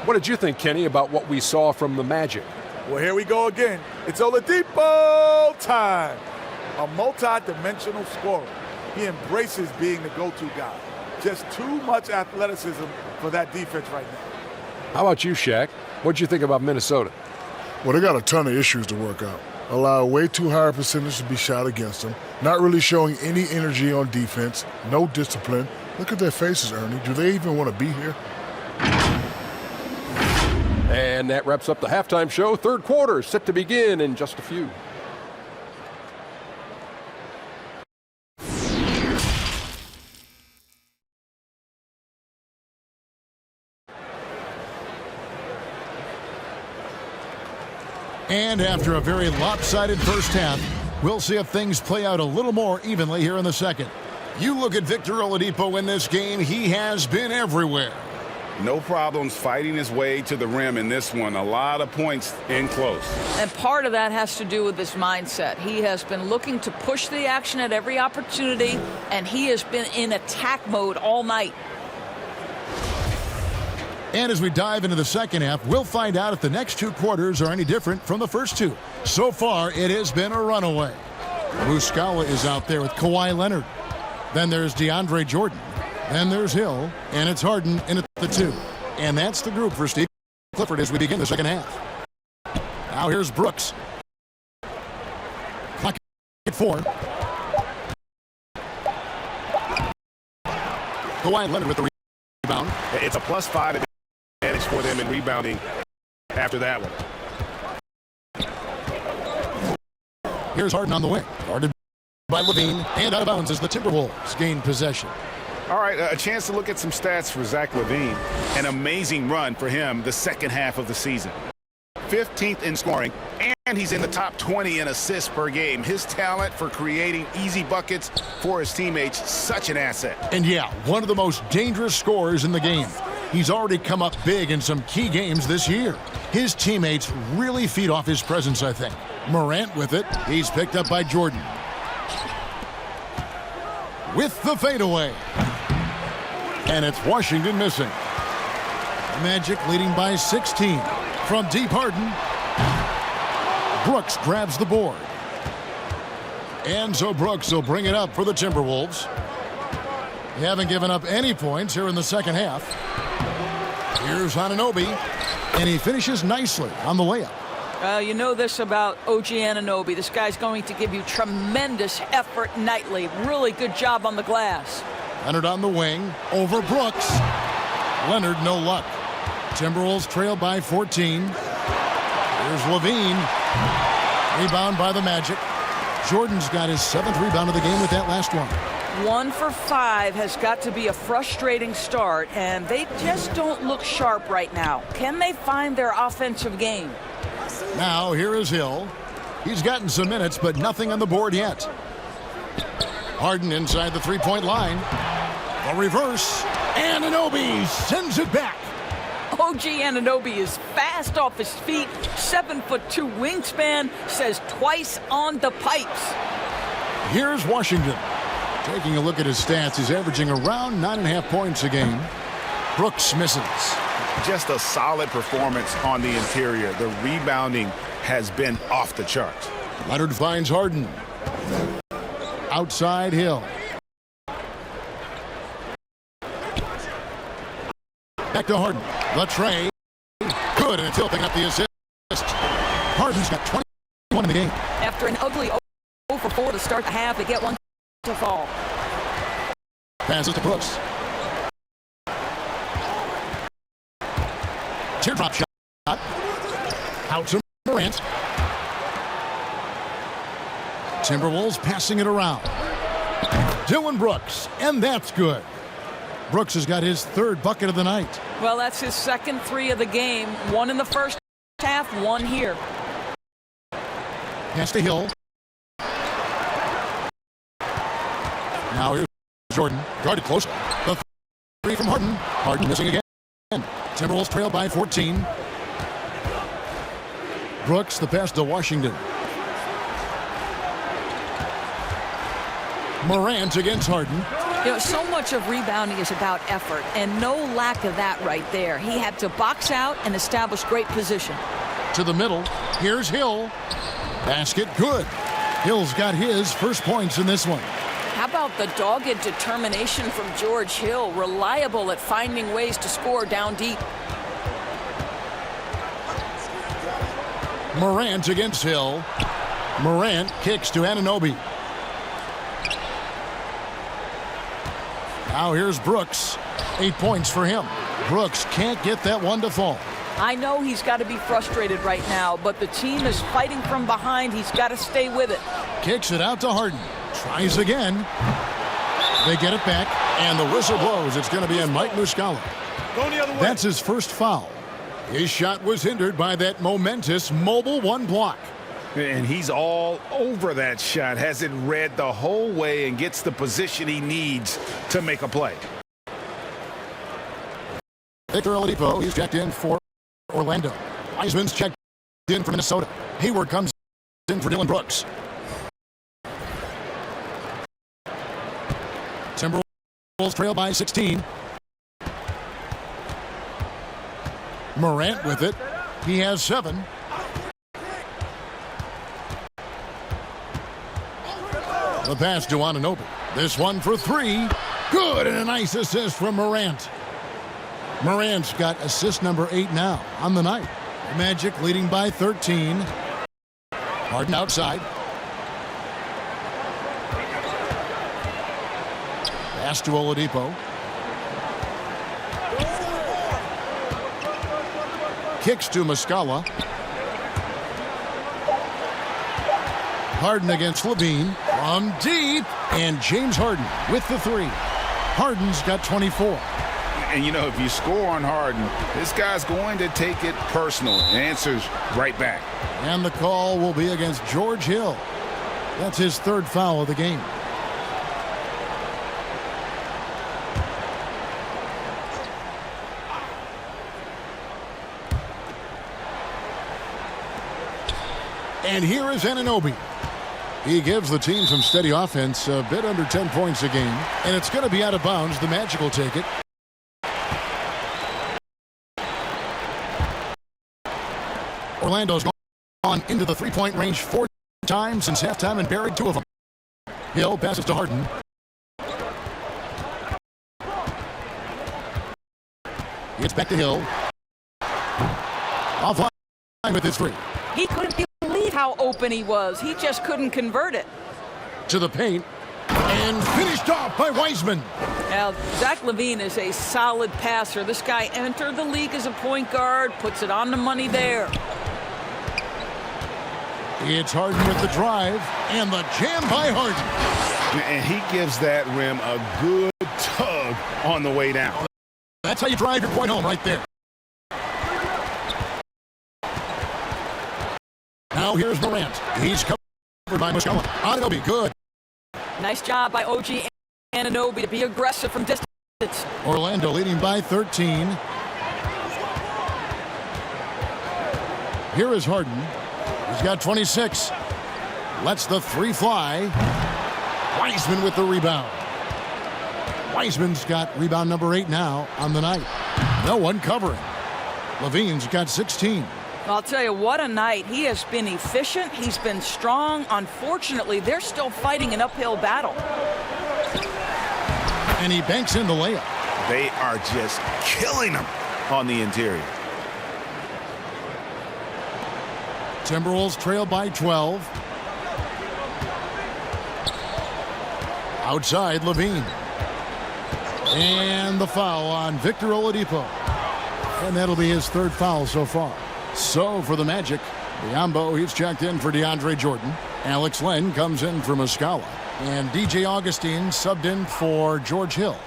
What did you think, Kenny, about what we saw from the Magic? Well, here we go again. It's Oladipo time. A multi-dimensional scorer. He embraces being the go-to guy. Just too much athleticism for that defense right now. How about you, Shaq? What'd you think about Minnesota? Well, they got a ton of issues to work out. Allow way too high a percentage to be shot against them. Not really showing any energy on defense. No discipline. Look at their faces, Ernie. Do they even want to be here? And that wraps up the halftime show. Third quarter set to begin in just a few. And after a very lopsided first half, we'll see if things play out a little more evenly here in the second. You look at Victor Oladipo in this game, he has been everywhere. No problems fighting his way to the rim in this one. A lot of points in close. And part of that has to do with his mindset. He has been looking to push the action at every opportunity, and he has been in attack mode all night. And as we dive into the second half, we'll find out if the next 2 quarters are any different from the first 2. So far, it has been a runaway. Muscala is out there with Kawhi Leonard. Then there's DeAndre Jordan. Then there's Hill, and it's Harden in at the 2. And that's the group for Steve Clifford as we begin the second half. Now here's Brooks. Clock at 4. Kawhi Leonard with the rebound. It's a +5 advantage for them in rebounding after that one. Here's Harden on the wing. Guarded by Levine, and out of bounds as the Timberwolves gain possession. All right, a chance to look at some stats for Zach LaVine. An amazing run for him the second half of the season. 15th in scoring, and he's in the top 20 in assists per game. His talent for creating easy buckets for his teammates, such an asset. And yeah, one of the most dangerous scorers in the game. He's already come up big in some key games this year. His teammates really feed off his presence, I think. Morant with it. He's picked up by Jordan. With the fadeaway. And it's Washington missing. Magic leading by 16. From deep, Harden. Brooks grabs the board. And so Brooks will bring it up for the Timberwolves. They haven't given up any points here in the second half. Here's Anunoby, and he finishes nicely on the layup. You know this about OG Anunoby. This guy's going to give you tremendous effort nightly. Really good job on the glass. Leonard on the wing, over Brooks. Leonard, no luck. Timberwolves trail by 14. Here's Levine. Rebound by the Magic. Jordan's got his 7th rebound of the game with that last one. 1 for 5 has got to be a frustrating start, and they just don't look sharp right now. Can they find their offensive game? Now here is Hill. He's gotten some minutes, but nothing on the board yet. Harden inside the three-point line. A reverse. Anunoby sends it back. OG Anunoby is fast off his feet, 7'2" wingspan, says twice on the pipes. Here's Washington. Taking a look at his stats, he's averaging around 9.5 points a game. Brooks misses. Just a solid performance on the interior. The rebounding has been off the charts. Leonard finds Harden. Outside Hill. Back to Harden. The tray. Good, and it's helping up the assist. Harden's got 21 in the game. After an ugly 0 for 4 to start the half, they get one to fall. Passes to Brooks. Teardrop shot. Out to Morant. Timberwolves passing it around. Dylan Brooks, and that's good. Brooks has got his 3rd bucket of the night. Well, that's his 2nd 3 of the game. 1 in the first half, 1 here. Pass to Hill. Now here's Jordan. Guarded close. The 3 from Harden. Harden missing again. Timberwolves trail by 14. Brooks, the pass to Washington. Morant against Harden. You know, so much of rebounding is about effort, and no lack of that right there. He had to box out and establish great position. To the middle. Here's Hill. Basket good. Hill's got his first points in this one. How about the dogged determination from George Hill, reliable at finding ways to score down deep. Morant against Hill. Morant kicks to Anunoby. Now here's Brooks. 8 points for him. Brooks can't get that one to fall. I know he's got to be frustrated right now, but the team is fighting from behind. He's got to stay with it. Kicks it out to Harden. Tries again. They get it back, and the whistle blows. It's going to be on Mike Muscala. Go the other way. That's his first foul. His shot was hindered by that momentous mobile 1 block. And he's all over that shot. Has it read the whole way and gets the position he needs to make a play. Victor Oladipo, he's checked in for Orlando. Wiseman's checked in for Minnesota. Hayward comes in for Dylan Brooks. Timberwolves trail by 16. Morant with it. He has 7. The pass to Anunoby. This one for 3. Good, and a nice assist from Morant. Morant's got assist number 8 now on the night. Magic leading by 13. Harden outside. Pass to Oladipo. Kicks to Muscala. Harden against Levine from deep, and James Harden with the 3. Harden's got 24. And you know, if you score on Harden, this guy's going to take it personal. Answers right back. And the call will be against George Hill. That's his 3rd foul of the game. And here is Anunoby. He gives the team some steady offense, a bit under 10 points a game. And it's going to be out of bounds. The Magic will take it. Orlando's gone into the 3-point range 4 times since halftime and buried 2 of them. Hill passes to Harden. Gets back to Hill. Offline with his three. He couldn't believe how open he was. He just couldn't convert it. To the paint. And finished off by Wiseman. Now, Zach LaVine is a solid passer. This guy entered the league as a point guard, puts it on the money there. It's Harden with the drive, and the jam by Harden. And he gives that rim a good tug on the way down. That's how you drive your point home right there. Now here's Morant. He's covered by Muscala. Anunoby, good. Nice job by OG Anunoby to be aggressive from distance. Orlando leading by 13. Here is Harden. He's got 26. Lets the three fly. Wiseman with the rebound. Wiseman's got rebound number 8 now on the night. No one covering. LaVine's got 16. I'll tell you, what a night. He has been efficient. He's been strong. Unfortunately, they're still fighting an uphill battle. And he banks in the layup. They are just killing him on the interior. Timberwolves trail by 12. Outside, LaVine. And the foul on Victor Oladipo. And that'll be his 3rd foul so far. So for the Magic, Biombo, he's checked in for DeAndre Jordan. Alex Len comes in for Muscala. And DJ Augustine subbed in for George Hill.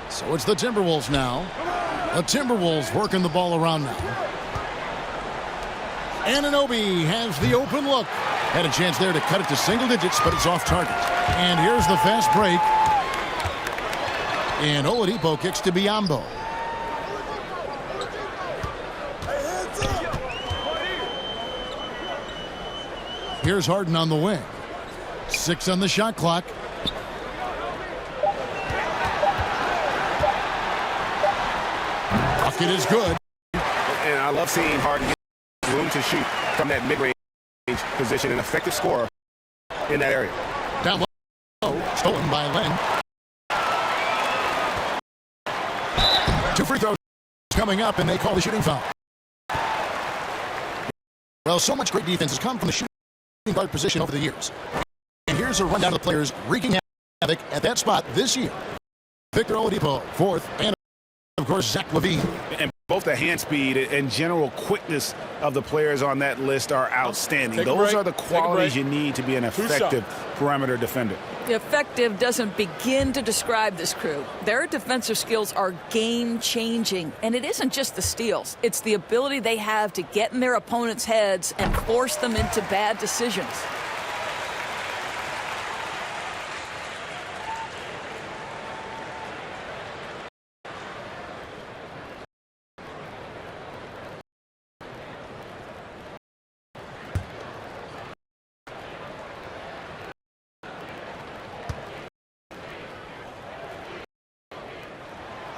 So it's the Timberwolves now. The Timberwolves working the ball around now. Anunoby has the open look. Had a chance there to cut it to single digits, but it's off target. And here's the fast break. And Oladipo kicks to Biombo. Here's Harden on the wing. 6 on the shot clock. Bucket is good. And I love seeing Harden get room to shoot from that mid-range position, an effective scorer in that area. Down low, stolen by Len. 2 free throws coming up, and they call the shooting foul. Well, so much great defense has come from the shooting guard position over the years. And here's a rundown of the players wreaking havoc at that spot this year. Victor Oladipo, 4th, and of course, Zach LaVine. And both the hand speed and general quickness of the players on that list are outstanding. Those are the qualities you need to be an effective perimeter defender. Effective doesn't begin to describe this crew. Their defensive skills are game-changing, and it isn't just the steals. It's the ability they have to get in their opponents' heads and force them into bad decisions.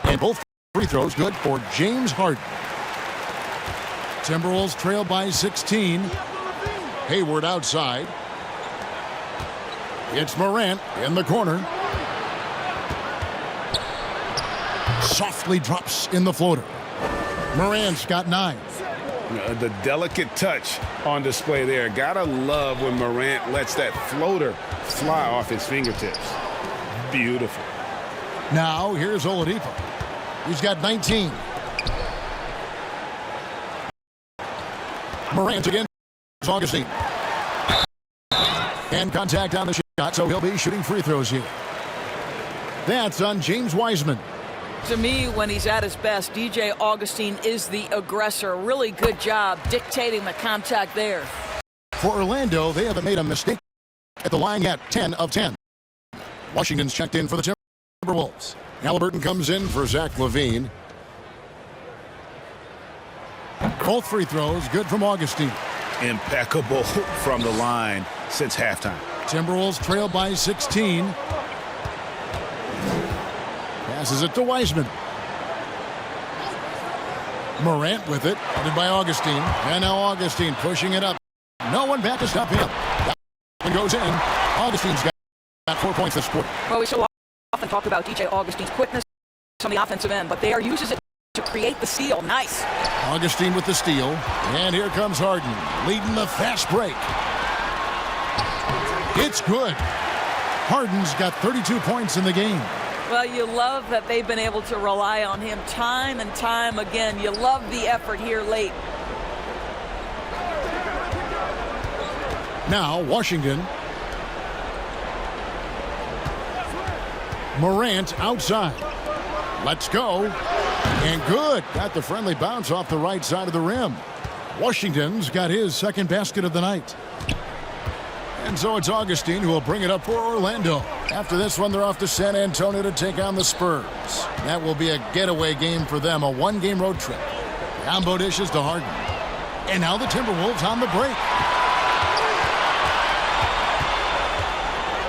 And both free throws good for James Harden. Timberwolves trail by 16. Hayward outside. It's Morant in the corner. Softly drops in the floater. Morant's got 9. The delicate touch on display there. Gotta love when Morant lets that floater fly off his fingertips. Beautiful. Now here's Oladipo. He's got 19. Morant again. Augustine. And contact on the shot, so he'll be shooting free throws here. That's on James Wiseman. To me, when he's at his best, DJ Augustine is the aggressor. Really good job dictating the contact there. For Orlando, they haven't made a mistake at the line yet. 10 of 10. Washington's checked in for the Timberwolves. Halliburton comes in for Zach LaVine. Both free throws good from Augustine. Impeccable from the line since halftime. Timberwolves trail by 16. Passes it to Wiseman. Morant with it, headed by Augustine. And now Augustine pushing it up. No one back to stop him. That one goes in. Augustine's got 4 points this quarter. Well, we saw often talk about DJ Augustine's quickness on the offensive end, but there uses it to create the steal. Nice. Augustine with the steal. And here comes Harden, leading the fast break. It's good. Harden's got 32 points in the game. Well, you love that they've been able to rely on him time and time again. You love the effort here late. Now, Washington. Morant outside. Let's go. And good. Got the friendly bounce off the right side of the rim. Washington's got his second basket of the night. And so it's Augustine who will bring it up for Orlando. After this one, they're off to San Antonio to take on the Spurs. That will be a getaway game for them, a one-game road trip. Combo dishes to Harden. And now the Timberwolves on the break.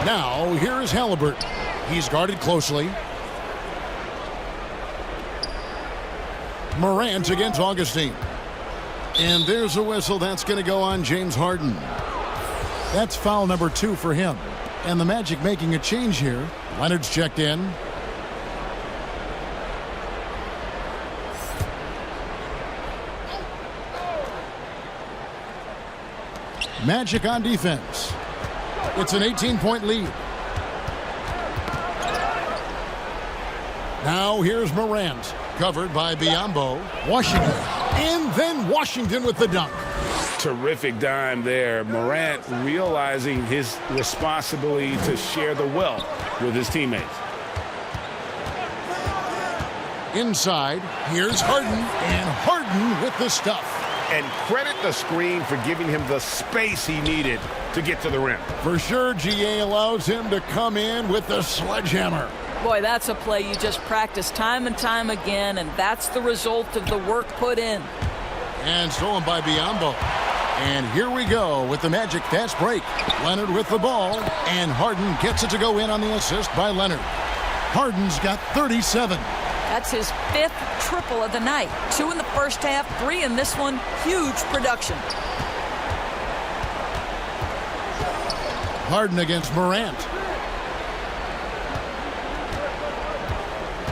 Now, here is Halliburton. He's guarded closely. Morant against Augustine. And there's a whistle. That's going to go on James Harden. That's foul number 2 for him. And the Magic making a change here. Leonard's checked in. Magic on defense. It's an 18-point lead. Now here's Morant, covered by Biyombo. Washington. And then Washington with the dunk. Terrific dime there. Morant realizing his responsibility to share the wealth with his teammates. Inside, here's Harden, and Harden with the stuff. And credit the screen for giving him the space he needed to get to the rim. For sure, GA allows him to come in with the sledgehammer. Boy, that's a play you just practice time and time again, and that's the result of the work put in. And stolen by Biyombo. And here we go with the Magic fast break. Leonard with the ball, and Harden gets it to go in on the assist by Leonard. Harden's got 37. That's his 5th triple of the night. 2 in the first half, 3 in this one. Huge production. Harden against Morant.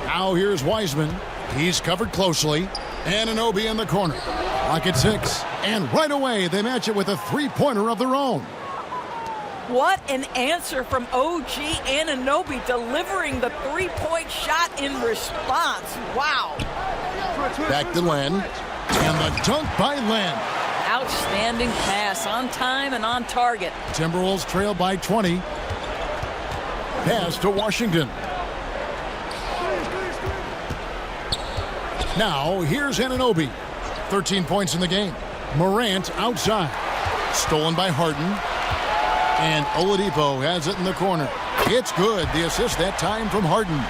Now here's Wiseman. He's covered closely. Anunoby in the corner. Lock at 6. And right away, they match it with a three-pointer of their own. What an answer from OG Anunoby, delivering the three-point shot in response. Wow. Back to Len. And the dunk by Len. Outstanding pass, on time and on target. Timberwolves trail by 20. Pass to Washington. Now, here's Anunoby. 13 points in the game. Morant outside. Stolen by Harden. And Oladipo has it in the corner. It's good. The assist that time from Harden.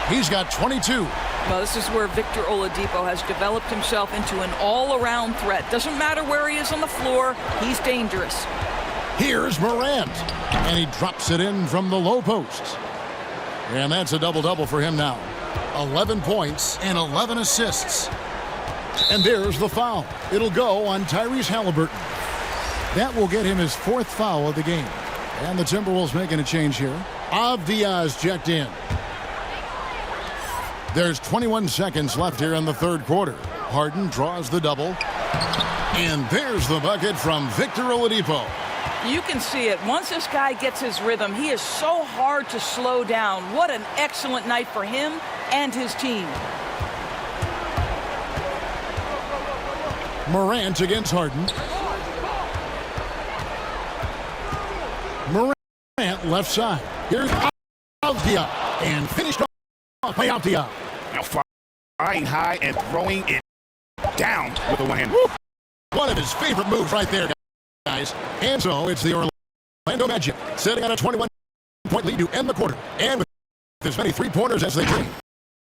He's got 22. Well, this is where Victor Oladipo has developed himself into an all-around threat. Doesn't matter where he is on the floor, he's dangerous. Here's Morant. And he drops it in from the low post. And that's a double-double for him now. 11 points and 11 assists. And there's the foul. It'll go on Tyrese Halliburton. That will get him his 4th foul of the game. And the Timberwolves making a change here. Avdia's checked in. There's 21 seconds left here in the 3rd quarter. Harden draws the double. And there's the bucket from Victor Oladipo. You can see it. Once this guy gets his rhythm, he is so hard to slow down. What an excellent night for him and his team. Morant against Harden. Morant left side. Here's Avdia. And finished off by Avdia. Now flying high and throwing it down with the one hand. One of his favorite moves right there, guys. And so it's the Orlando Magic setting on a 21-point lead to end the quarter. And with as many three-pointers as they can,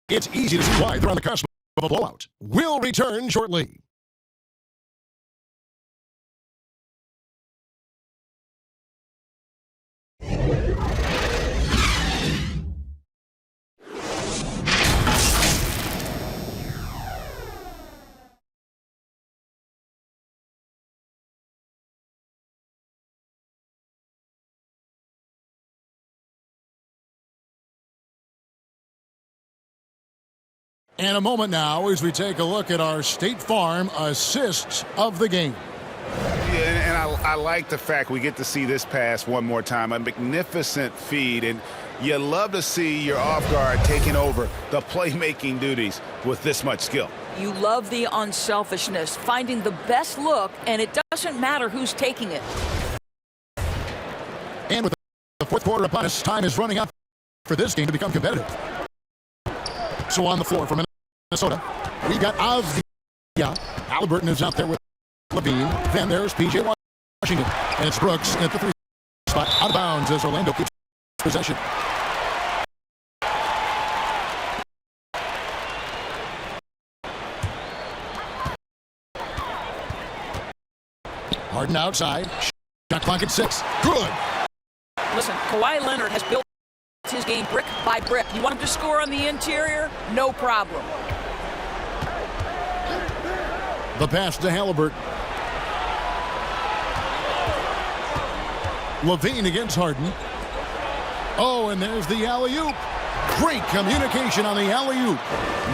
it's easy to see why they're on the cusp of a blowout. We'll return shortly. And a moment now as we take a look at our State Farm assists of the game. Yeah, and I like the fact we get to see this pass one more time. A magnificent feed, and you love to see your off guard taking over the playmaking duties with this much skill. You love the unselfishness, finding the best look, and it doesn't matter who's taking it. And with the fourth quarter upon us, time is running out for this game to become competitive. So on the floor for Minnesota, we got Avdia. Halliburton is out there with Levine. Then there's P.J. Washington. And it's Brooks at the 3 spot. Out of bounds as Orlando keeps possession. Harden outside. Shot clock at 6. Good. Listen, Kawhi Leonard has built his game brick by brick. You want him to score on the interior? No problem. The pass to Halliburton. Levine against Harden. Oh, and there's the alley-oop. Great communication on the alley-oop.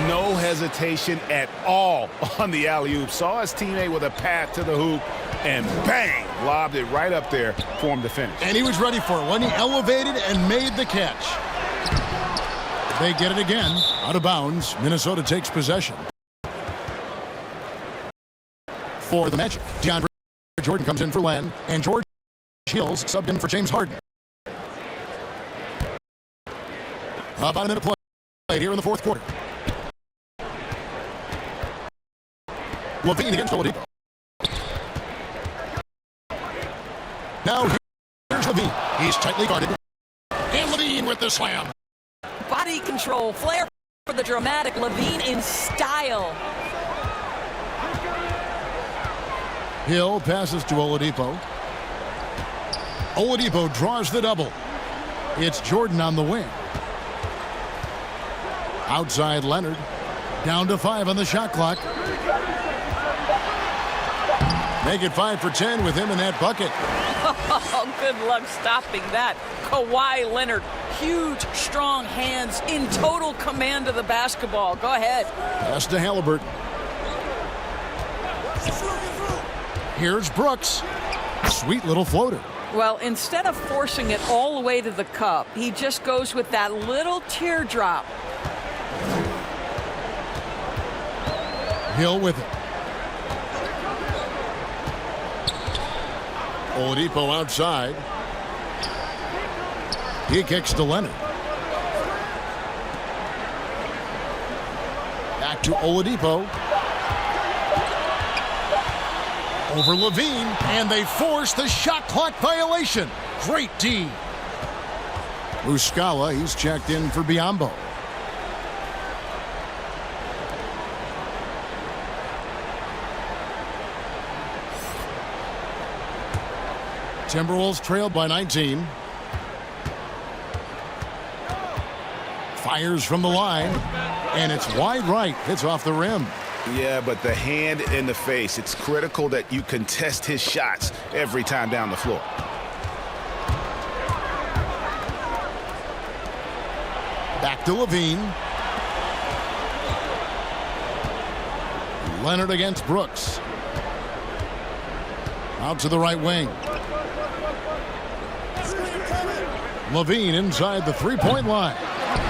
No hesitation at all on the alley-oop. Saw his teammate with a path to the hoop, and bang, lobbed it right up there for him to finish. And he was ready for it when he elevated and made the catch. They get it again. Out of bounds. Minnesota takes possession. For the Magic, DeAndre Jordan comes in for Len, and George Hills subbed in for James Harden. About a minute played here in the fourth quarter. Levine against Oladipo. Now here's Levine. He's tightly guarded. And Levine with the slam. Body control, flair for the dramatic. Levine in style. Hill passes to Oladipo. Oladipo draws the double. It's Jordan on the wing. Outside Leonard. Down to 5 on the shot clock. Make it 5 for 10 with him in that bucket. Oh, good luck stopping that. Kawhi Leonard, huge, strong hands, in total command of the basketball. Go ahead. Pass to Halliburton. Here's Brooks. Sweet little floater. Well, instead of forcing it all the way to the cup, he just goes with that little teardrop. Hill with it. Oladipo outside. He kicks to Leonard. Back to Oladipo. Over Levine, and they force the shot clock violation. Great D. Muscala, he's checked in for Biyombo. Timberwolves trailed by 19. Fires from the line, and it's wide right. Hits off the rim. Yeah, but the hand in the face, it's critical that you contest his shots every time down the floor. Back to Levine. Leonard against Brooks. Out to the right wing. Levine inside the three-point line.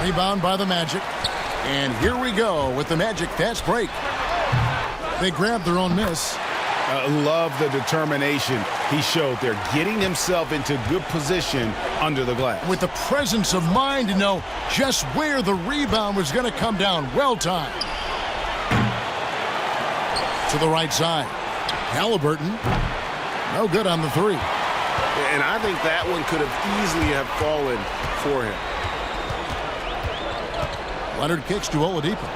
Rebound by the Magic. And here we go with the Magic fast break. They grabbed their own miss. Love the determination he showed there, getting himself into good position under the glass. With the presence of mind to know just where the rebound was going to come down. Well timed. To the right side. Halliburton. No good on the three. And I think that one could have easily have fallen for him. Leonard kicks to Oladipo.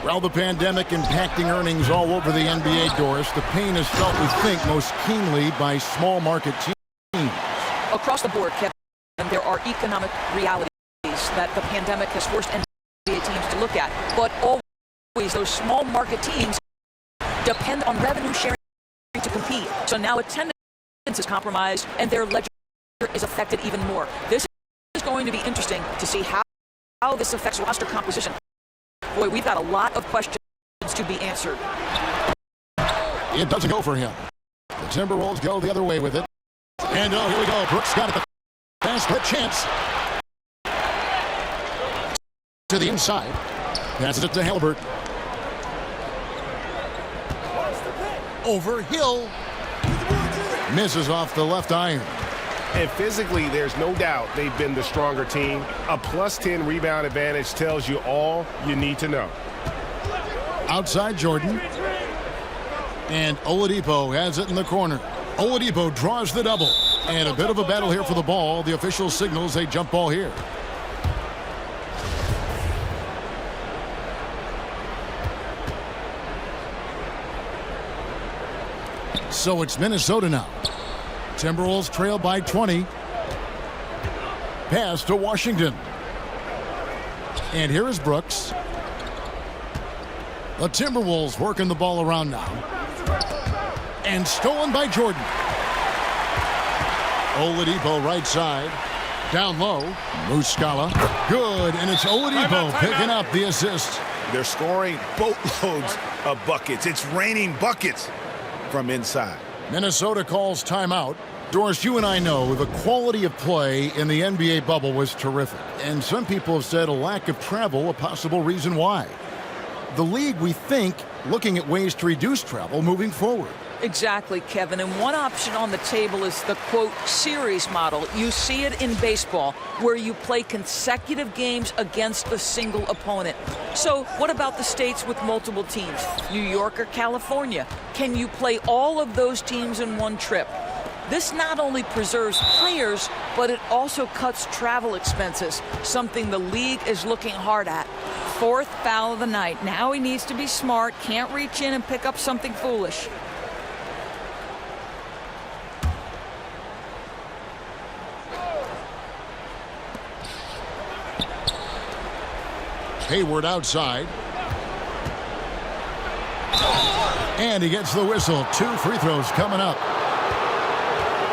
Well, the pandemic impacting earnings all over the NBA, Doris. The pain is felt, we think, most keenly by small market teams. Across the board, Kevin, there are economic realities that the pandemic has forced NBA teams to look at. But always those small market teams depend on revenue sharing to compete. So now attendance is compromised and their ledger is affected even more. This is going to be interesting to see how how this affects roster composition. Boy, we've got a lot of questions to be answered. It doesn't go for him. The Timberwolves go the other way with it. And oh, here we go. Brooks got it. The fast split chance. To the inside. Passes it to Halbert. Over Hill. Misses off the left iron. And physically, there's no doubt they've been the stronger team. A +10 rebound advantage tells you all you need to know. Outside Jordan. And Oladipo has it in the corner. Oladipo draws the double. And a bit of a battle here for the ball. The official signals a jump ball here. So it's Minnesota now. Timberwolves trail by 20. Pass to Washington. And here is Brooks. The Timberwolves working the ball around now. And stolen by Jordan. Oladipo right side. Down low. Muscala. Good. And it's Oladipo picking up the assist. They're scoring boatloads of buckets. It's raining buckets from inside. Minnesota calls timeout. Doris, you and I know the quality of play in the NBA bubble was terrific. And some people have said a lack of travel a possible reason why. The league, we think, looking at ways to reduce travel moving forward. Exactly, Kevin. And one option on the table is the, quote, series model. You see it in baseball, where you play consecutive games against a single opponent. So what about the states with multiple teams? New York or California? Can you play all of those teams in one trip? This not only preserves players, but it also cuts travel expenses, something the league is looking hard at. Fourth foul of the night. Now he needs to be smart, can't reach in and pick up something foolish. Hayward outside. And he gets the whistle. 2 free throws coming up.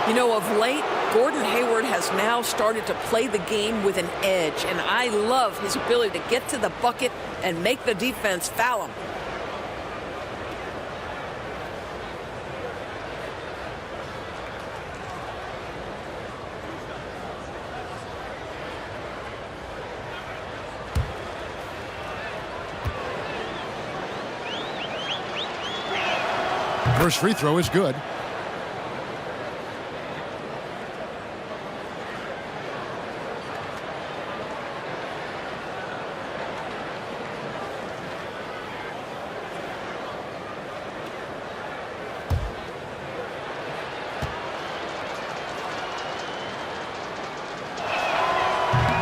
You know, of late, Gordon Hayward has now started to play the game with an edge, and I love his ability to get to the bucket and make the defense foul him. First free throw is good.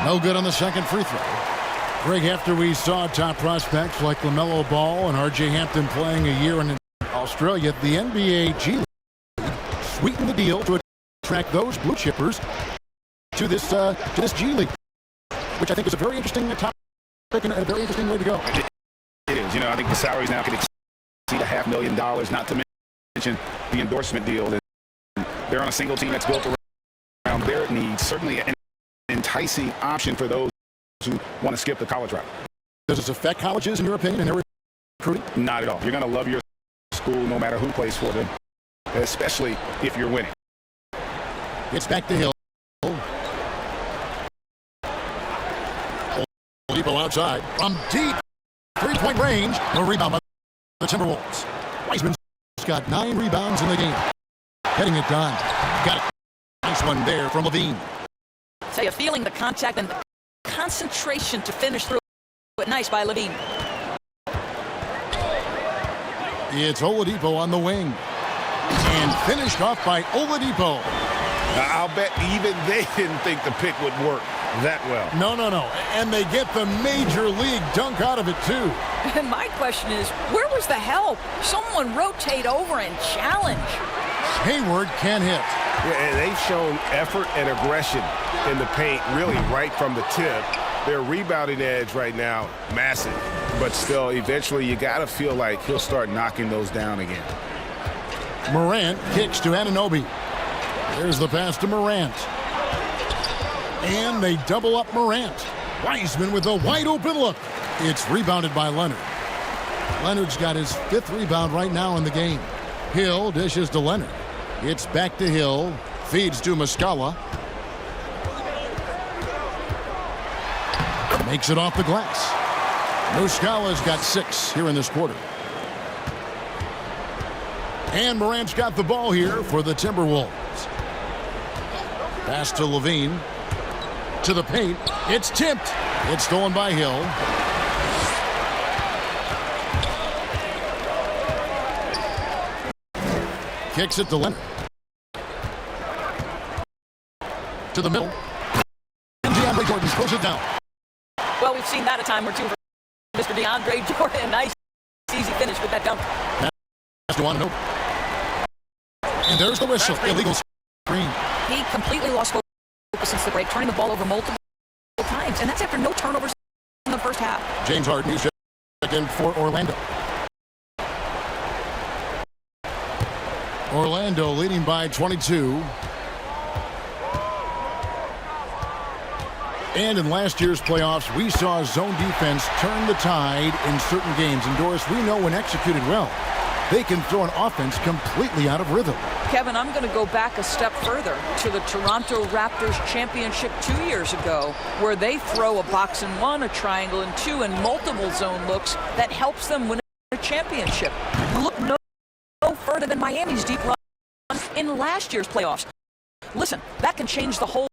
No good on the second free throw. Greg, after we saw top prospects like LaMelo Ball and R.J. Hampton playing a year in Australia, the NBA G League sweetened the deal to attract those blue chippers to this G League, which I think is a very interesting topic and a very interesting way to go. It is. You know, I think the salaries now can exceed $500,000, not to mention the endorsement deal. And they're on a single team that's built around their needs. Certainly an enticing option for those who want to skip the college route. Does this affect colleges, in your opinion, and their recruiting? Not at all. You're going to love your school no matter who plays for them, especially if you're winning. It's back to Hill. Oladipo outside from deep 3-point range. No rebound by the Timberwolves. Wiseman's got 9 rebounds in the game. Getting it done. Got it. Nice one there from Levine. So you're feeling the contact and the concentration to finish through it. Nice by Levine. It's Oladipo on the wing. And finished off by Oladipo. I'll bet even they didn't think the pick would work that well. No. And they get the major league dunk out of it, too. And my question is, where was the help? Someone rotate over and challenge. Hayward can hit. Yeah, and they've shown effort and aggression in the paint, really right from the tip. Their rebounding edge right now, massive. But still, eventually, you got to feel like he'll start knocking those down again. Morant kicks to Anunoby. There's the pass to Morant. And they double up Morant. Wiseman with a wide open look. It's rebounded by Leonard. Leonard's got his 5th rebound right now in the game. Hill dishes to Leonard. It's back to Hill. Feeds to Muscala. Makes it off the glass. Muscala's got 6 here in this quarter. And Morant's got the ball here for the Timberwolves. Pass to Levine. To the paint. It's tipped. It's stolen by Hill. Kicks it to Leonard. To the middle. And DeAndre Jordan throws it down. Well, we've seen that a time or two for Mr. DeAndre Jordan. Nice, easy finish with that dunk. That's the one. Nope. And there's the whistle. Illegal screen. He completely lost focus since the break, turning the ball over multiple times, and that's after no turnovers in the first half. James Harden, he's checked in for Orlando. Orlando leading by 22. And in last year's playoffs, we saw zone defense turn the tide in certain games. And Doris, we know when executed well, they can throw an offense completely out of rhythm. Kevin, I'm going to go back a step further to the Toronto Raptors championship 2 years ago, where they throw a box and 1, a triangle and 2, and multiple zone looks that helps them win a championship. Look no further than Miami's deep run in last year's playoffs. Listen, that can change the whole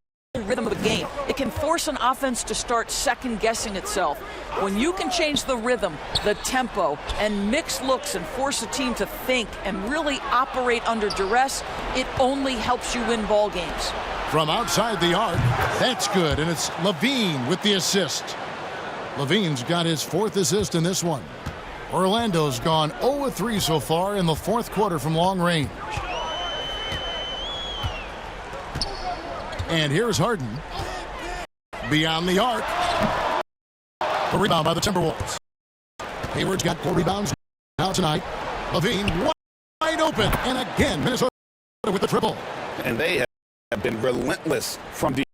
rhythm of the game. It can force an offense to start second-guessing itself. When you can change the rhythm, the tempo, and mix looks and force a team to think and really operate under duress, it only helps you win ball games. From outside the arc, that's good, and it's Levine with the assist. Levine's got his 4th assist in this one. Orlando's gone 0-3 so far in the 4th quarter from long range. And here's Harden. Beyond the arc. A rebound by the Timberwolves. Hayward's got 4 rebounds now tonight. Levine wide open. And again, Minnesota with the triple. And they have been relentless from deep.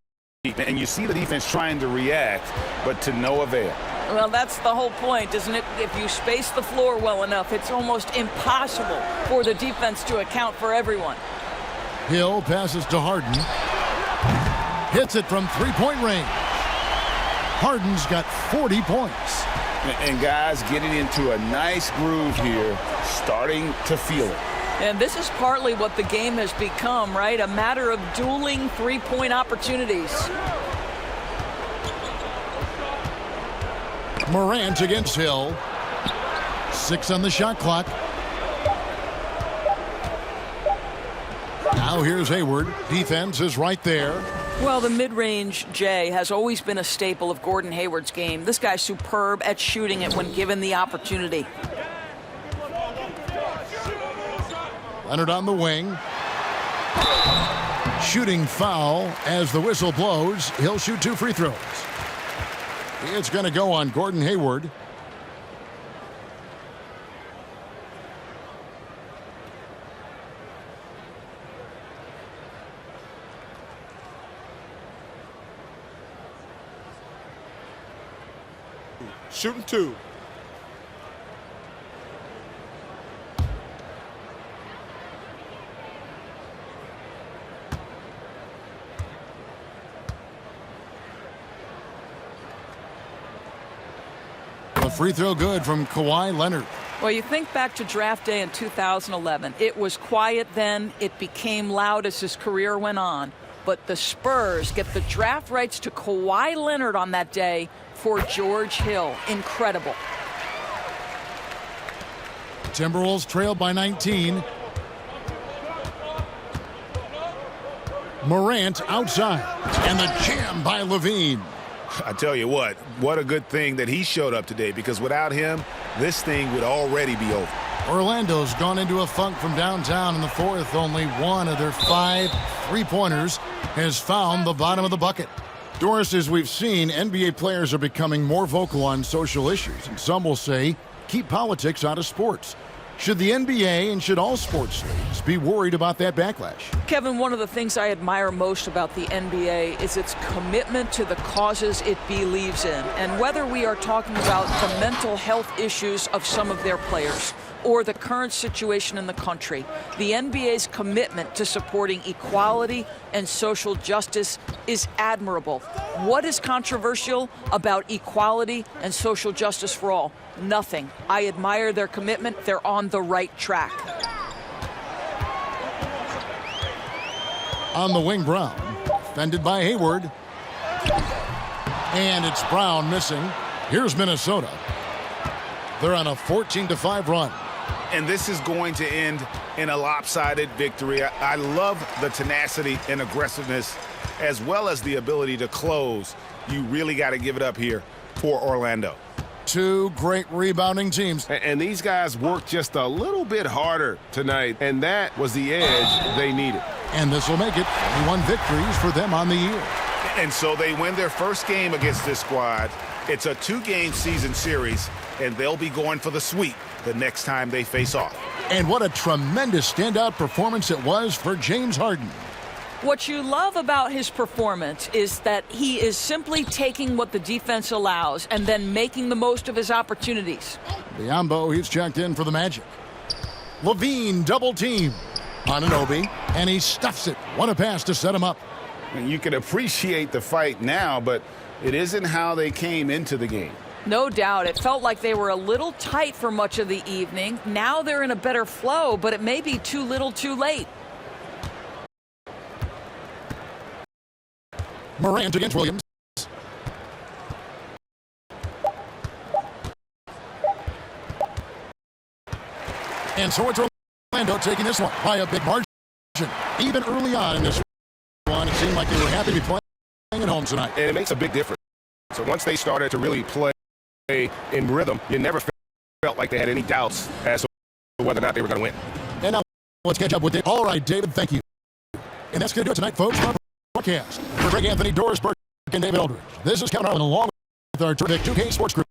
And you see the defense trying to react, but to no avail. Well, that's the whole point, isn't it? If you space the floor well enough, it's almost impossible for the defense to account for everyone. Hill passes to Harden. Hits it from 3-point range. Harden's got 40 points. And guys getting into a nice groove here, starting to feel it. And this is partly what the game has become, right? A matter of dueling 3-point opportunities. Morant against Hill. 6 on the shot clock. Now here's Hayward. Defense is right there. Well, the mid-range, Jay, has always been a staple of Gordon Hayward's game. This guy's superb at shooting it when given the opportunity. Leonard on the wing. Shooting foul as the whistle blows. He'll shoot 2 free throws. It's going to go on Gordon Hayward. Shooting 2. A free throw good from Kawhi Leonard. Well, you think back to draft day in 2011. It was quiet then. It became loud as his career went on. But the Spurs get the draft rights to Kawhi Leonard on that day for George Hill. Incredible. Timberwolves trailed by 19. Morant outside. And the jam by Levine. I tell you what a good thing that he showed up today, because without him, this thing would already be over. Orlando's gone into a funk from downtown in the 4th. Only one of their 5 3-pointers has found the bottom of the bucket. Doris, as we've seen, NBA players are becoming more vocal on social issues, and some will say keep politics out of sports. Should the NBA and should all sports leagues be worried about that backlash? Kevin, one of the things I admire most about the NBA is its commitment to the causes it believes in. And whether we are talking about the mental health issues of some of their players or the current situation in the country, the NBA's commitment to supporting equality and social justice is admirable. What is controversial about equality and social justice for all? Nothing. I admire their commitment. They're on the right track. On the wing, Brown. Defended by Hayward. And it's Brown missing. Here's Minnesota. They're on a 14-5 run. And this is going to end in a lopsided victory. I love the tenacity and aggressiveness as well as the ability to close. You really got to give it up here for Orlando. Two great rebounding teams. And these guys worked just a little bit harder tonight, and that was the edge they needed. And this will make it 21 victories for them on the year. And so they win their first game against this squad. It's a 2-game season series, and they'll be going for the sweep the next time they face off. And what a tremendous standout performance it was for James Harden. What you love about his performance is that he is simply taking what the defense allows and then making the most of his opportunities. Biombo, he's checked in for the Magic. Levine double team on Anunoby, and he stuffs it. What a pass to set him up. And you can appreciate the fight now, but it isn't how they came into the game. No doubt. It felt like they were a little tight for much of the evening. Now they're in a better flow, but it may be too little too late. Morant against Williams. And so it's Orlando taking this one by a big margin. Even early on in this one, it seemed like they were happy to be playing at home tonight. And it makes a big difference. So once they started to really play in rhythm, you never felt like they had any doubts as to whether or not they were going to win. And now let's catch up with David. All right, David, thank you. And that's going to do it tonight, folks. Our broadcast for Greg Anthony, Doris Burke, and David Aldridge. This is Kevin Harlan along with our terrific 2K Sports Group.